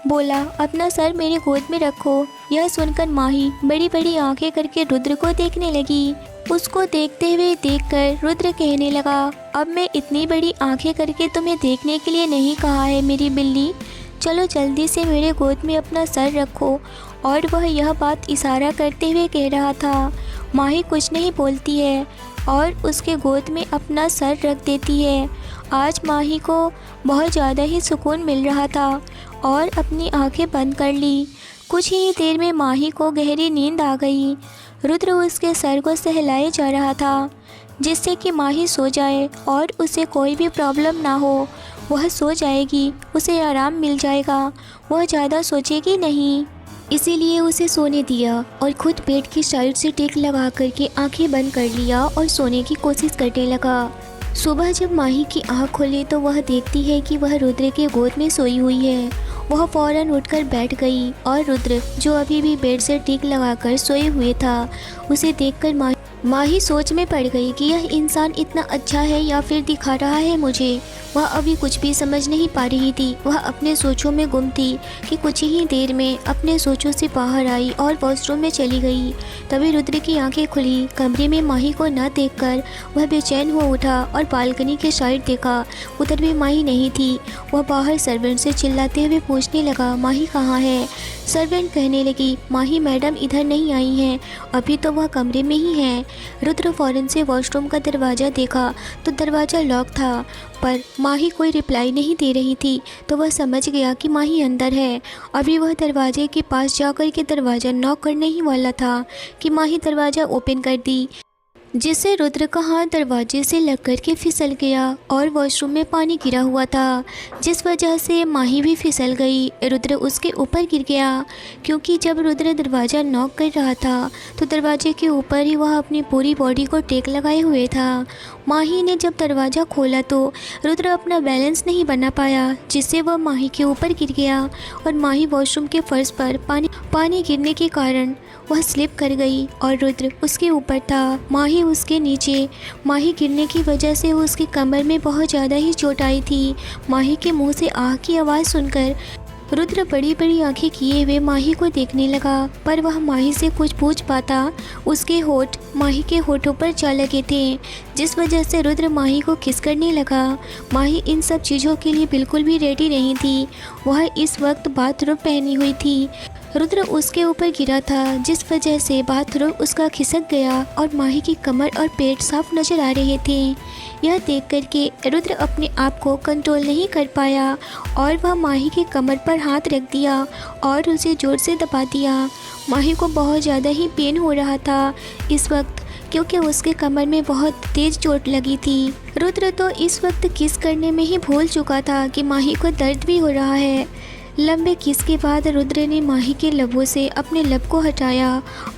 बोला, अपना सर मेरे गोद में रखो। यह सुनकर माही बड़ी बड़ी आंखें करके रुद्र को देखने लगी। उसको देखते हुए देखकर रुद्र कहने लगा, अब मैं इतनी बड़ी आंखें करके तुम्हें देखने के लिए नहीं कहा है मेरी बिल्ली, चलो जल्दी से मेरे गोद में अपना सर रखो। और वह यह बात इशारा करते हुए कह रहा था। माही कुछ नहीं बोलती है और उसके गोद में अपना सर रख देती है। आज माही को बहुत ज़्यादा ही सुकून मिल रहा था और अपनी आंखें बंद कर ली। कुछ ही देर में माही को गहरी नींद आ गई। रुद्र उसके सर को सहलाए जा रहा था जिससे कि माही सो जाए और उसे कोई भी प्रॉब्लम ना हो। वह सो जाएगी, उसे आराम मिल जाएगा, वह ज़्यादा सोचेगी नहीं। इसीलिए उसे सोने दिया और खुद पेट की साइड से टेक लगा करके आंखें बंद कर लिया और सोने की कोशिश करने लगा। सुबह जब माही की आँख खुली तो वह देखती है कि वह रुद्र के गोद में सोई हुई है। वह फ़ौरन उठकर बैठ गई और रुद्र जो अभी भी बेड से टिक लगाकर सोए हुए था, उसे देखकर माही सोच में पड़ गई कि यह इंसान इतना अच्छा है या फिर दिखा रहा है मुझे। वह अभी कुछ भी समझ नहीं पा रही थी। वह अपने सोचों में गुम थी कि कुछ ही देर में अपने सोचों से बाहर आई और वॉशरूम में चली गई। तभी रुद्र की आंखें खुली। कमरे में माही को न देखकर वह बेचैन हो उठा और बालकनी के साइड देखा, उधर भी माही नहीं थी। वह बाहर सर्वेंट से चिल्लाते हुए पूछने लगा, माही कहाँ है? सर्वेंट कहने लगी, माही मैडम इधर नहीं आई हैं, अभी तो वह कमरे में ही हैं। रुद्र फ़ौरन से वॉशरूम का दरवाज़ा देखा तो दरवाज़ा लॉक था, पर माही कोई रिप्लाई नहीं दे रही थी। तो वह समझ गया कि माही अंदर है। अभी वह दरवाजे के पास जाकर के दरवाज़ा नॉक करने ही वाला था कि माही दरवाज़ा ओपन कर दी, जिससे रुद्र का हाथ दरवाजे से लग कर के फिसल गया और वॉशरूम में पानी गिरा हुआ था, जिस वजह से माही भी फिसल गई। रुद्र उसके ऊपर गिर गया, क्योंकि जब रुद्र दरवाज़ा नॉक कर रहा था तो दरवाजे के ऊपर ही वह अपनी पूरी बॉडी को टेक लगाए हुए था। माही ने जब दरवाज़ा खोला तो रुद्र अपना बैलेंस नहीं बना पाया, जिससे वह माही के ऊपर गिर गया और माही वॉशरूम के फर्श पर पानी गिरने के कारण वह स्लिप कर गई और रुद्र उसके ऊपर था, माही उसके नीचे। माही गिरने की वजह से उसकी कमर में बहुत ज़्यादा ही चोट आई थी। माही के मुंह से आह की आवाज़ सुनकर रुद्र बड़ी बड़ी आंखें किए हुए माही को देखने लगा, पर वह माही से कुछ पूछ पाता। उसके होठ माही के होठों पर जा लगे थे, जिस वजह से रुद्र माही को किस करने लगा। माही इन सब चीज़ों के लिए बिल्कुल भी रेडी नहीं थी। वह इस वक्त बाथरूम पहनी हुई थी। रुद्र उसके ऊपर गिरा था, जिस वजह से बाथरूम उसका खिसक गया और माही की कमर और पेट साफ नजर आ रहे थे। यह देख कर के रुद्र अपने आप को कंट्रोल नहीं कर पाया और वह माही की कमर पर हाथ रख दिया और उसे ज़ोर से दबा दिया। माही को बहुत ज़्यादा ही पेन हो रहा था इस वक्त, क्योंकि उसके कमर में बहुत तेज़ चोट लगी थी। रुद्र तो इस वक्त किस करने में ही भूल चुका था कि माही को दर्द भी हो रहा है। लंबे किस के बाद रुद्र ने माही के लबों से अपने लब को हटाया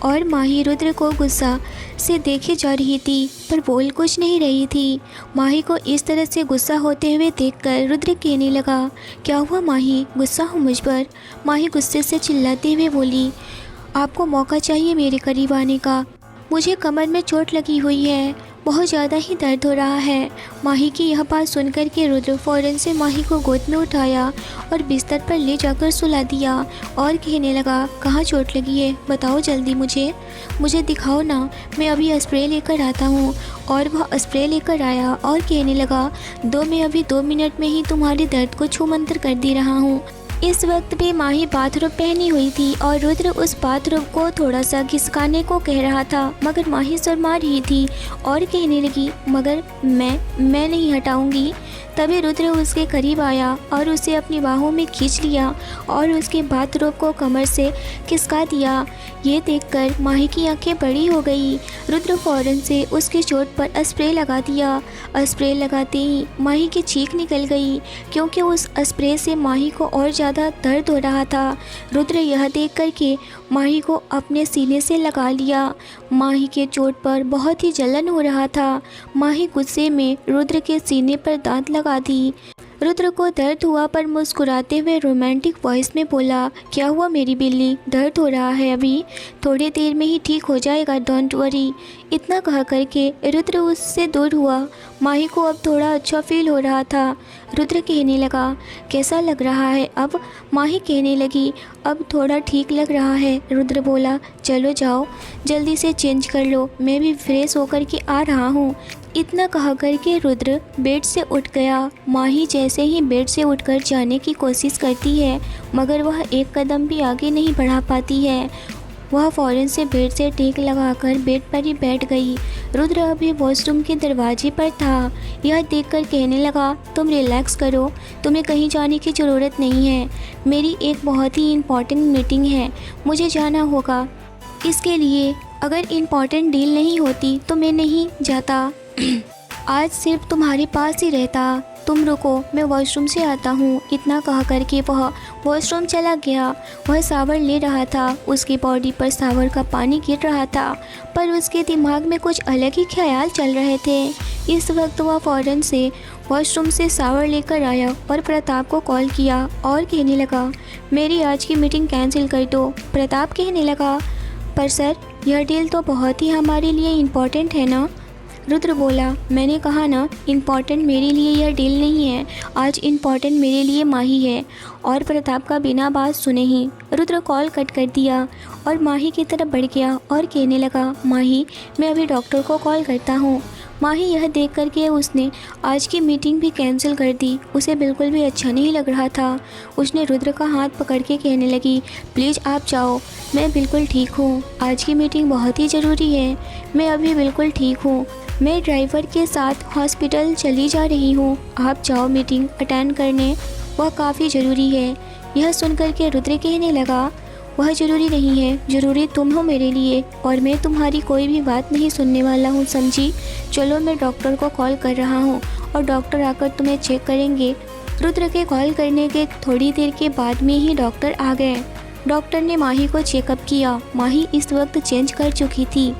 और माही रुद्र को गुस्सा से देखे जा रही थी, पर बोल कुछ नहीं रही थी। माही को इस तरह से गुस्सा होते हुए देखकर रुद्र कहने लगा, क्या हुआ माही, गुस्सा हो मुझ पर? माही गुस्से से चिल्लाते हुए बोली, आपको मौका चाहिए मेरे करीब आने का, मुझे कमर में चोट लगी हुई है, बहुत ज़्यादा ही दर्द हो रहा है। माही की यह बात सुनकर के रुद्र फ़ौरन से माही को गोद में उठाया और बिस्तर पर ले जाकर सुला दिया और कहने लगा, कहाँ चोट लगी है, बताओ जल्दी मुझे दिखाओ ना, मैं अभी स्प्रे लेकर आता हूँ। और वह स्प्रे लेकर आया और कहने लगा, मैं अभी 2 मिनट में ही तुम्हारे दर्द को छू मंतर कर दे रहा हूँ। इस वक्त भी माही बाथरूम पहनी हुई थी और रुद्र उस बाथरूम को थोड़ा सा खिसकाने को कह रहा था, मगर माही शर्मा रही थी और कहने लगी, मगर मैं नहीं हटाऊंगी। तभी रुद्र उसके करीब आया और उसे अपनी बाहों में खींच लिया और उसके बाथरूम को कमर से खिसका दिया। ये देखकर माही की आंखें बड़ी हो गई। रुद्र फ़ौरन से उसके चोट पर स्प्रे लगा दिया। स्प्रे लगाते ही माही की चीख निकल गई, क्योंकि उस स्प्रे से माही को और ज़्यादा दर्द हो रहा था। रुद्र यह देख कर के माही को अपने सीने से लगा लिया। माही के चोट पर बहुत ही जलन हो रहा था। माही गुस्से में रुद्र के सीने पर दांत लगा दी। रुद्र को दर्द हुआ पर मुस्कुराते हुए रोमांटिक वॉइस में बोला, क्या हुआ मेरी बिल्ली, दर्द हो रहा है अभी, थोड़ी देर में ही ठीक हो जाएगा, डोंट वरी। इतना कह करके रुद्र उससे दूर हुआ। माही को अब थोड़ा अच्छा फील हो रहा था। रुद्र कहने लगा, कैसा लग रहा है अब? माही कहने लगी, अब थोड़ा ठीक लग रहा है। रुद्र बोला, चलो जाओ जल्दी से चेंज कर लो, मैं भी फ्रेश होकर के आ रहा हूँ। इतना कहा करके रुद्र बेड से उठ गया। माही जैसे ही बेड से उठकर जाने की कोशिश करती है मगर वह एक कदम भी आगे नहीं बढ़ा पाती है। वह फ़ौरन से बेड से टेक लगाकर बेड पर ही बैठ गई। रुद्र अभी वॉशरूम के दरवाजे पर था। यह देखकर कहने लगा, तुम रिलैक्स करो, तुम्हें कहीं जाने की ज़रूरत नहीं है। मेरी एक बहुत ही इम्पॉर्टेंट मीटिंग है, मुझे जाना होगा। इसके लिए अगर इम्पॉर्टेंट डील नहीं होती तो मैं नहीं जाता। आज सिर्फ तुम्हारे पास ही रहता। तुम रुको, मैं वॉशरूम से आता हूँ। इतना कहा करके वह वॉशरूम चला गया। वह शावर ले रहा था, उसकी बॉडी पर शावर का पानी गिर रहा था पर उसके दिमाग में कुछ अलग ही ख्याल चल रहे थे। इस वक्त वह फ़ौरन से वॉशरूम से शावर लेकर आया और प्रताप को कॉल किया और कहने लगा, मेरी आज की मीटिंग कैंसिल कर दो। प्रताप कहने लगा, पर सर यह डील तो बहुत ही हमारे लिए इम्पोर्टेंट है ना। रुद्र बोला, मैंने कहा ना, इम्पॉर्टेंट मेरे लिए यह डील नहीं है, आज इम्पॉर्टेंट मेरे लिए माही है। और प्रताप का बिना बात सुने ही रुद्र कॉल कट कर दिया और माही की तरफ बढ़ गया और कहने लगा, माही मैं अभी डॉक्टर को कॉल करता हूँ। माही यह देख कर के उसने आज की मीटिंग भी कैंसिल कर दी। उसे बिल्कुल भी अच्छा नहीं लग रहा था। उसने रुद्र का हाथ पकड़ के कहने लगी, प्लीज़ आप जाओ, मैं बिल्कुल ठीक हूँ, आज की मीटिंग बहुत ही ज़रूरी है, मैं अभी बिल्कुल ठीक हूँ, मैं ड्राइवर के साथ हॉस्पिटल चली जा रही हूँ, आप जाओ मीटिंग अटेंड करने, वह काफ़ी ज़रूरी है। यह सुनकर के रुद्र कहने लगा, वह ज़रूरी नहीं है, ज़रूरी तुम हो मेरे लिए और मैं तुम्हारी कोई भी बात नहीं सुनने वाला हूँ, समझी। चलो मैं डॉक्टर को कॉल कर रहा हूँ और डॉक्टर आकर तुम्हें चेक करेंगे। रुद्र के कॉल करने के थोड़ी देर के बाद में ही डॉक्टर आ गए। डॉक्टर ने माही को चेकअप किया। माही इस वक्त चेंज कर चुकी थी।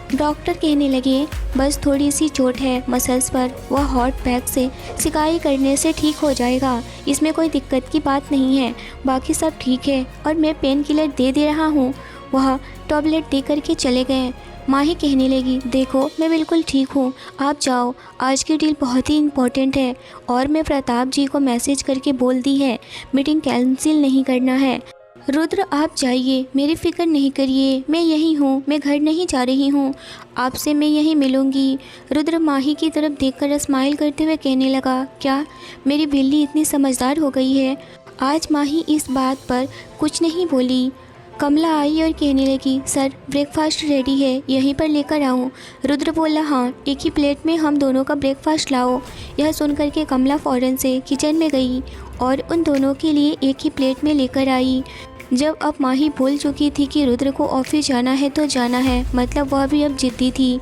डॉक्टर कहने लगे, बस थोड़ी सी चोट है मसल्स पर, वह हॉट पैक से सिकाई करने से ठीक हो जाएगा, इसमें कोई दिक्कत की बात नहीं है, बाकी सब ठीक है और मैं पेन किलर दे रहा हूँ। वह टैबलेट दे करके चले गए। माही कहने लगी, देखो मैं बिल्कुल ठीक हूँ, आप जाओ, आज की डील बहुत ही इम्पोर्टेंट है और मैं प्रताप जी को मैसेज करके बोल दी है, मीटिंग कैंसिल नहीं करना है। रुद्र आप जाइए, मेरी फ़िक्र नहीं करिए, मैं यहीं हूँ, मैं घर नहीं जा रही हूँ, आपसे मैं यहीं मिलूँगी। रुद्र माही की तरफ देखकर स्माइल करते हुए कहने लगा, क्या मेरी बिल्ली इतनी समझदार हो गई है। आज माही इस बात पर कुछ नहीं बोली। कमला आई और कहने लगी, सर ब्रेकफास्ट रेडी है, यहीं पर लेकर आऊँ। रुद्र बोला, हाँ एक ही प्लेट में हम दोनों का ब्रेकफास्ट लाओ। यह सुनकर के कमला फ़ौरन से किचन में गई और उन दोनों के लिए एक ही प्लेट में लेकर आई। जब अब माही भूल चुकी थी कि रुद्र को ऑफिस जाना है तो जाना है, मतलब वह भी अब जिद्दी थी।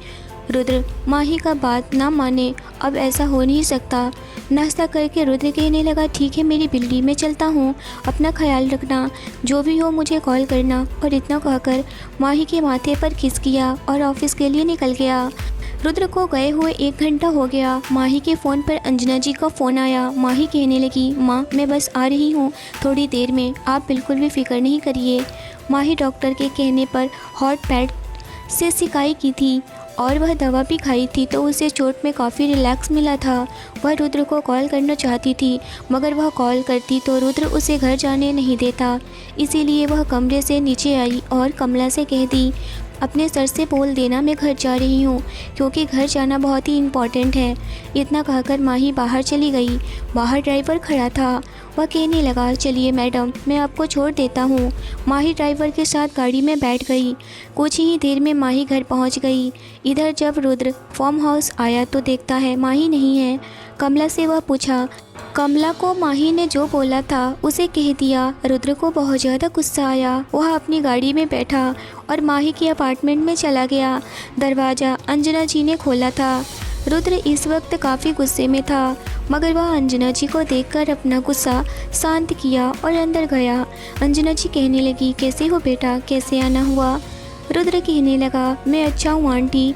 रुद्र माही का बात ना माने, अब ऐसा हो नहीं सकता। नाश्ता करके रुद्र कहने लगा, ठीक है मेरी बिल्ली, मैं चलता हूँ, अपना ख्याल रखना, जो भी हो मुझे कॉल करना। और इतना कहकर माही के माथे पर किस किया और ऑफिस के लिए निकल गया। रुद्र को गए हुए 1 घंटा हो गया। माही के फ़ोन पर अंजना जी का फ़ोन आया। माही कहने लगी, माँ मैं बस आ रही हूँ थोड़ी देर में, आप बिल्कुल भी फ़िक्र नहीं करिए। माही डॉक्टर के कहने पर हॉट पैड से सिकाई की थी और वह दवा भी खाई थी तो उसे चोट में काफ़ी रिलैक्स मिला था। वह रुद्र को कॉल करना चाहती थी मगर वह कॉल करती तो रुद्र उसे घर जाने नहीं देता, इसीलिए वह कमरे से नीचे आई और कमला से कह दी, अपने सर से बोल देना मैं घर जा रही हूँ क्योंकि घर जाना बहुत ही इम्पॉर्टेंट है। इतना कहकर माही बाहर चली गई। बाहर ड्राइवर खड़ा था। वह कहने लगा, चलिए मैडम मैं आपको छोड़ देता हूँ। माही ड्राइवर के साथ गाड़ी में बैठ गई। कुछ ही देर में माही घर पहुँच गई। इधर जब रुद्र फार्म हाउस आया तो देखता है माही नहीं है। कमला से वह पूछा। कमला को माही ने जो बोला था उसे कह दिया। रुद्र को बहुत ज़्यादा गुस्सा आया। वह अपनी गाड़ी में बैठा और माही के अपार्टमेंट में चला गया। दरवाज़ा अंजना जी ने खोला था। रुद्र इस वक्त काफ़ी गुस्से में था मगर वह अंजना जी को देखकर अपना गुस्सा शांत किया और अंदर गया। अंजना जी कहने लगी, कैसे हो बेटा, कैसे आना हुआ। रुद्र कहने लगा, मैं अच्छा हूँ आंटी,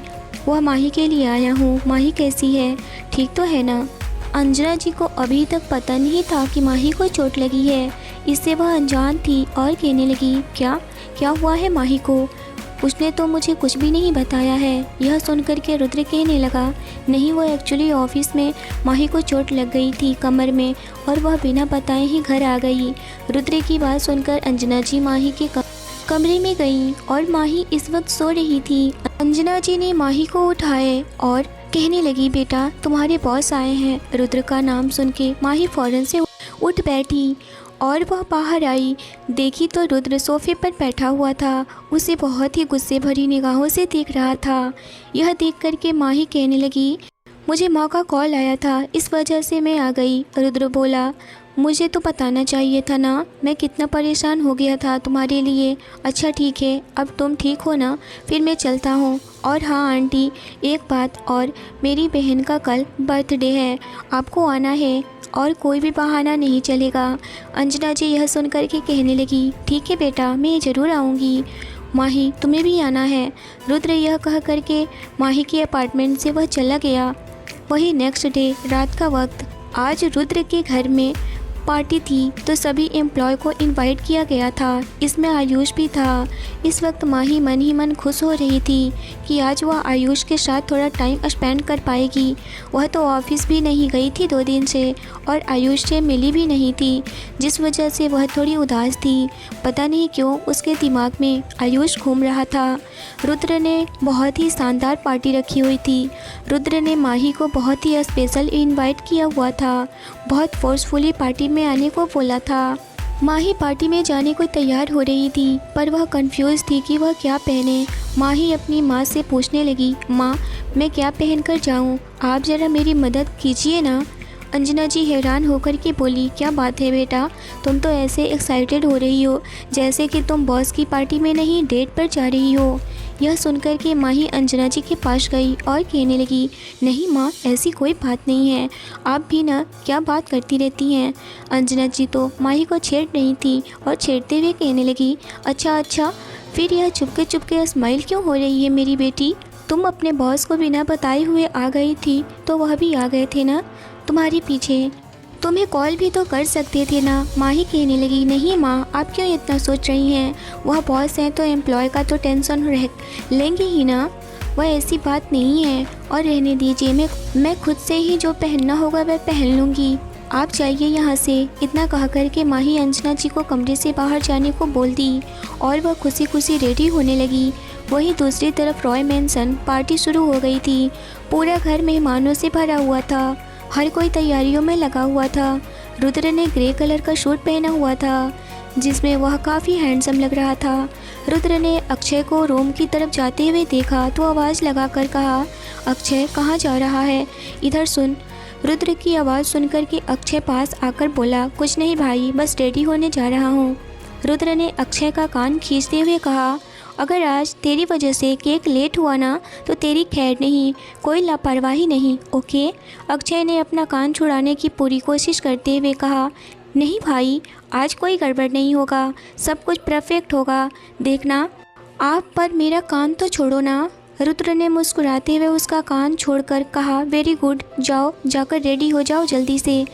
वह माही के लिए आया हूँ। माही कैसी है, ठीक तो है ना। अंजना जी को अभी तक पता नहीं था कि माही को चोट लगी है। इससे वह अनजान थी और कहने लगी, क्या क्या हुआ है माही को? उसने तो मुझे कुछ भी नहीं बताया है। यह सुनकर के रुद्र कहने लगा, नहीं, वो एक्चुअली ऑफिस में माही को चोट लग गई थी कमर में और वह बिना बताए ही घर आ गई। रुद्र की बात सुनकर अंजना जी माही के कमरे में गई और माही इस वक्त सो रही थी। अंजना जी ने माही को उठाए और कहने लगी, बेटा तुम्हारे बॉस आए हैं। रुद्र का नाम सुन के माही फौरन से उठ बैठी और वह बाहर आई। देखी तो रुद्र सोफे पर बैठा हुआ था, उसे बहुत ही गुस्से भरी निगाहों से देख रहा था। यह देख करके माही कहने लगी, मुझे माँ का कॉल आया था, इस वजह से मैं आ गई। रुद्र बोला, मुझे तो बताना चाहिए था ना, मैं कितना परेशान हो गया था तुम्हारे लिए। अच्छा ठीक है, अब तुम ठीक हो ना, फिर मैं चलता हूँ। और हाँ आंटी, एक बात और, मेरी बहन का कल बर्थडे है, आपको आना है और कोई भी बहाना नहीं चलेगा। अंजना जी यह सुन कर के कहने लगी, ठीक है बेटा, मैं ज़रूर आऊँगी। माही तुम्हें भी आना है। रुद्र यह कह करके माही के अपार्टमेंट से वह चला गया। वही नेक्स्ट डे रात का वक्त, आज रुद्र के घर में पार्टी थी तो सभी एम्प्लॉय को इनवाइट किया गया था। इसमें आयुष भी था। इस वक्त माही मन ही मन खुश हो रही थी कि आज वह आयुष के साथ थोड़ा टाइम स्पेंड कर पाएगी। वह तो ऑफिस भी नहीं गई थी 2 दिन से और आयुष से मिली भी नहीं थी, जिस वजह से वह थोड़ी उदास थी। पता नहीं क्यों उसके दिमाग में आयुष घूम रहा था। रुद्र ने बहुत ही शानदार पार्टी रखी हुई थी। रुद्र ने माही को बहुत ही स्पेशल इनवाइट किया हुआ था, बहुत फोर्सफुली पार्टी में आने को बोला था। माही पार्टी में जाने को तैयार हो रही थी, पर वह कंफ्यूज थी कि वह क्या पहने। माही अपनी माँ से पूछने लगी, माँ मैं क्या पहन कर जाऊँ, आप ज़रा मेरी मदद कीजिए ना। अंजना जी हैरान होकर के बोली, क्या बात है बेटा, तुम तो ऐसे एक्साइटेड हो रही हो जैसे कि तुम बॉस की पार्टी में नहीं डेट पर जा रही हो। यह सुनकर के माही अंजना जी के पास गई और कहने लगी, नहीं माँ, ऐसी कोई बात नहीं है, आप भी ना क्या बात करती रहती हैं। अंजना जी तो माही को छेड़ रही थी और छेड़ते हुए कहने लगी, अच्छा, फिर यह चुपके स्माइल क्यों हो रही है मेरी बेटी? तुम अपने बॉस को बिना बताए हुए आ गई थी तो वह भी आ गए थे ना तुम्हारे पीछे, तुम्हें कॉल भी तो कर सकते थे ना। माही कहने लगी, नहीं माँ, आप क्यों इतना सोच रही हैं, वह बॉस हैं तो एम्प्लॉय का तो टेंशन रह लेंगे ही ना, वह ऐसी बात नहीं है। और रहने दीजिए, मैं खुद से ही जो पहनना होगा वह पहन लूँगी, आप जाइए यहाँ से। इतना कह कर के माही अंजना जी को कमरे से बाहर जाने को बोल दी और वह खुशी खुशी रेडी होने लगी। वहीं दूसरी तरफ रॉय मैंसन पार्टी शुरू हो गई थी। पूरा घर मेहमानों से भरा हुआ था, हर कोई तैयारियों में लगा हुआ था। रुद्र ने ग्रे कलर का सूट पहना हुआ था जिसमें वह काफ़ी हैंडसम लग रहा था। रुद्र ने अक्षय को रूम की तरफ जाते हुए देखा तो आवाज़ लगाकर कहा, अक्षय कहाँ जा रहा है, इधर सुन। रुद्र की आवाज़ सुनकर के अक्षय पास आकर बोला, कुछ नहीं भाई, बस रेडी होने जा रहा हूँ। रुद्र ने अक्षय का कान खींचते हुए कहा, अगर आज तेरी वजह से केक लेट हुआ ना तो तेरी खैर नहीं, कोई लापरवाही नहीं, ओके। अक्षय ने अपना कान छुड़ाने की पूरी कोशिश करते हुए कहा, नहीं भाई, आज कोई गड़बड़ नहीं होगा, सब कुछ परफेक्ट होगा, देखना आप। पर मेरा कान तो छोड़ो ना। रुद्र ने मुस्कुराते हुए उसका कान छोड़कर कहा, वेरी गुड, जाओ जाकर रेडी हो जाओ जल्दी से।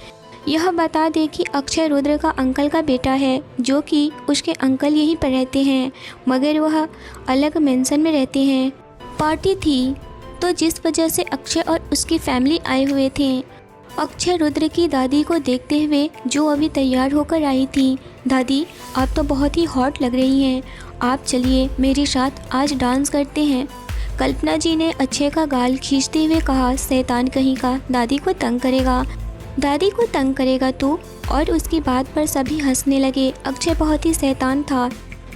यह बता दें कि अक्षय रुद्र का अंकल का बेटा है, जो कि उसके अंकल यहीं पर रहते हैं मगर वह अलग मेंशन में रहते हैं। पार्टी थी तो जिस वजह से अक्षय और उसकी फैमिली आए हुए थे। अक्षय रुद्र की दादी को देखते हुए जो अभी तैयार होकर आई थी, दादी आप तो बहुत ही हॉट लग रही हैं, आप चलिए मेरे साथ आज डांस करते हैं। कल्पना जी ने अक्षय का गाल खींचते हुए कहा, शैतान कहीं का, दादी को तंग करेगा तू। और उसकी बात पर सभी हंसने लगे। अक्षय बहुत ही शैतान था,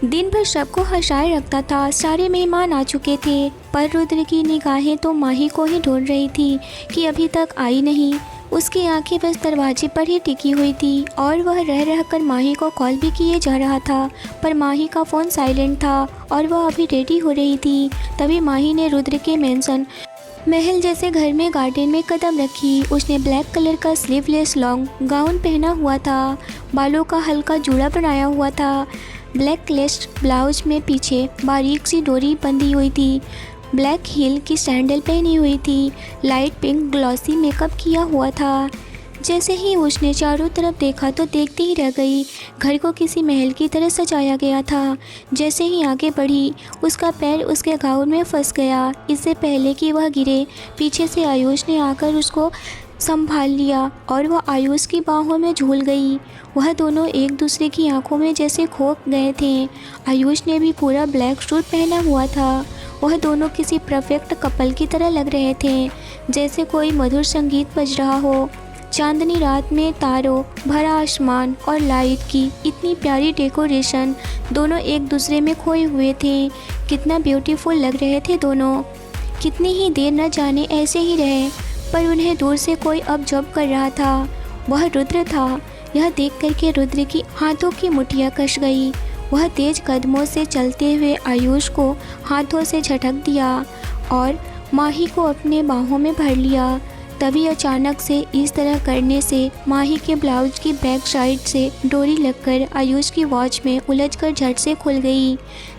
दिन भर सबको हंसाए रखता था। सारे मेहमान आ चुके थे पर रुद्र की निगाहें तो माही को ही ढूंढ रही थी कि अभी तक आई नहीं। उसकी आंखें बस दरवाजे पर ही टिकी हुई थी और वह रह कर माही को कॉल भी किए जा रहा था, पर माही का फ़ोन साइलेंट था और वह अभी रेडी हो रही थी। तभी माही ने रुद्र के मेंशन महल जैसे घर में गार्डन में कदम रखी। उसने ब्लैक कलर का स्लीवलेस लॉन्ग गाउन पहना हुआ था, बालों का हल्का जूड़ा बनाया हुआ था, ब्लैक लेस्ड ब्लाउज में पीछे बारीक सी डोरी बंधी हुई थी, ब्लैक हील की सैंडल पहनी हुई थी, लाइट पिंक ग्लॉसी मेकअप किया हुआ था। जैसे ही उसने चारों तरफ देखा तो देखती ही रह गई। घर को किसी महल की तरह सजाया गया था। जैसे ही आगे बढ़ी उसका पैर उसके गाउन में फंस गया। इससे पहले कि वह गिरे पीछे से आयुष ने आकर उसको संभाल लिया और वह आयुष की बाहों में झूल गई। वह दोनों एक दूसरे की आंखों में जैसे खो गए थे। आयुष ने भी पूरा ब्लैक सूट पहना हुआ था। वह दोनों किसी परफेक्ट कपल की तरह लग रहे थे, जैसे कोई मधुर संगीत बज रहा हो। चांदनी रात में तारों भरा आसमान और लाइट की इतनी प्यारी डेकोरेशन, दोनों एक दूसरे में खोए हुए थे। कितना ब्यूटीफुल लग रहे थे दोनों। कितनी ही देर न जाने ऐसे ही रहे, पर उन्हें दूर से कोई ऑब्जर्व कर रहा था। वह रुद्र था। यह देख कर के रुद्र की हाथों की मुठ्ठियाँ कस गई। वह तेज कदमों से चलते हुए आयुष को हाथों से झटक दिया और माही को अपने बाहों में भर लिया। तभी अचानक से इस तरह करने से माही के ब्लाउज की बैक साइड से डोरी लगकर आयुष की वॉच में उलझकर झट से खुल गई,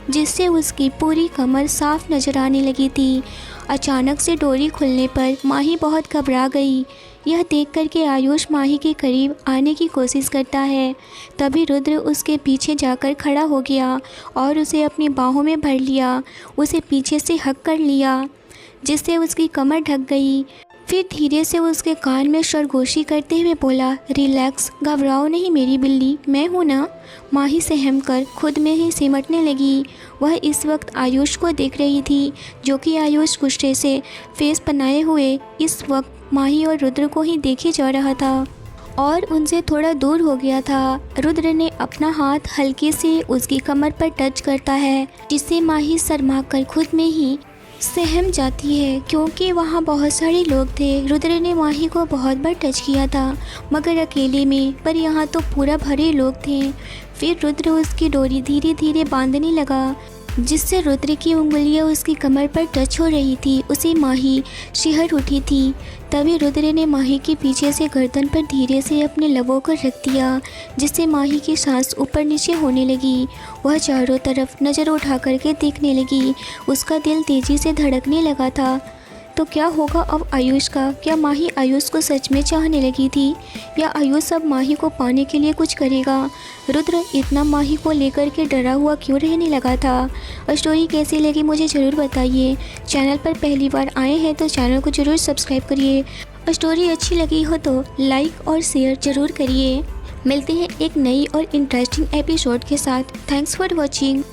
जिससे उसकी पूरी कमर साफ नजर आने लगी थी। अचानक से डोरी खुलने पर माही बहुत घबरा गई। यह देख कर के आयुष माही के करीब आने की कोशिश करता है। तभी रुद्र उसके पीछे जाकर खड़ा हो गया और उसे अपनी बाहों में भर लिया। उसे पीछे से हक कर लिया, जिससे उसकी कमर ढक गई। फिर धीरे से उसके कान में सरगोशी करते हुए बोला, रिलैक्स, घबराओ नहीं मेरी बिल्ली, मैं हूँ ना। माही सहम कर खुद में ही सिमटने लगी। वह इस वक्त आयुष को देख रही थी, जो कि आयुष गुस्से से फेस बनाए हुए इस वक्त माही और रुद्र को ही देखे जा रहा था और उनसे थोड़ा दूर हो गया था। रुद्र ने अपना हाथ हल्के से उसकी कमर पर टच करता है, जिससे माही शर्मा कर खुद में ही सहम जाती है, क्योंकि वहाँ बहुत सारे लोग थे। रुद्र ने माही को बहुत बार टच किया था, मगर अकेले में, पर यहाँ तो पूरा भरे लोग थे। फिर रुद्र उसकी डोरी धीरे धीरे बांधने लगा, जिससे रुद्र की उंगलियां उसकी कमर पर टच हो रही थी। उसे माही शिहर उठी थी। तभी रुद्र ने माही के पीछे से गर्दन पर धीरे से अपने लबों को रख दिया, जिससे माही की सांस ऊपर नीचे होने लगी। वह चारों तरफ नज़र उठा करके देखने लगी। उसका दिल तेज़ी से धड़कने लगा था। तो क्या होगा अब आयुष का? क्या माही आयुष को सच में चाहने लगी थी, या आयुष अब माही को पाने के लिए कुछ करेगा? रुद्र इतना माही को लेकर के डरा हुआ क्यों रहने लगा था? स्टोरी कैसी लगी मुझे ज़रूर बताइए। चैनल पर पहली बार आए हैं तो चैनल को ज़रूर सब्सक्राइब करिए। स्टोरी अच्छी लगी हो तो लाइक और शेयर ज़रूर करिए। मिलते हैं एक नई और इंटरेस्टिंग एपिसोड के साथ। Thanks for watching.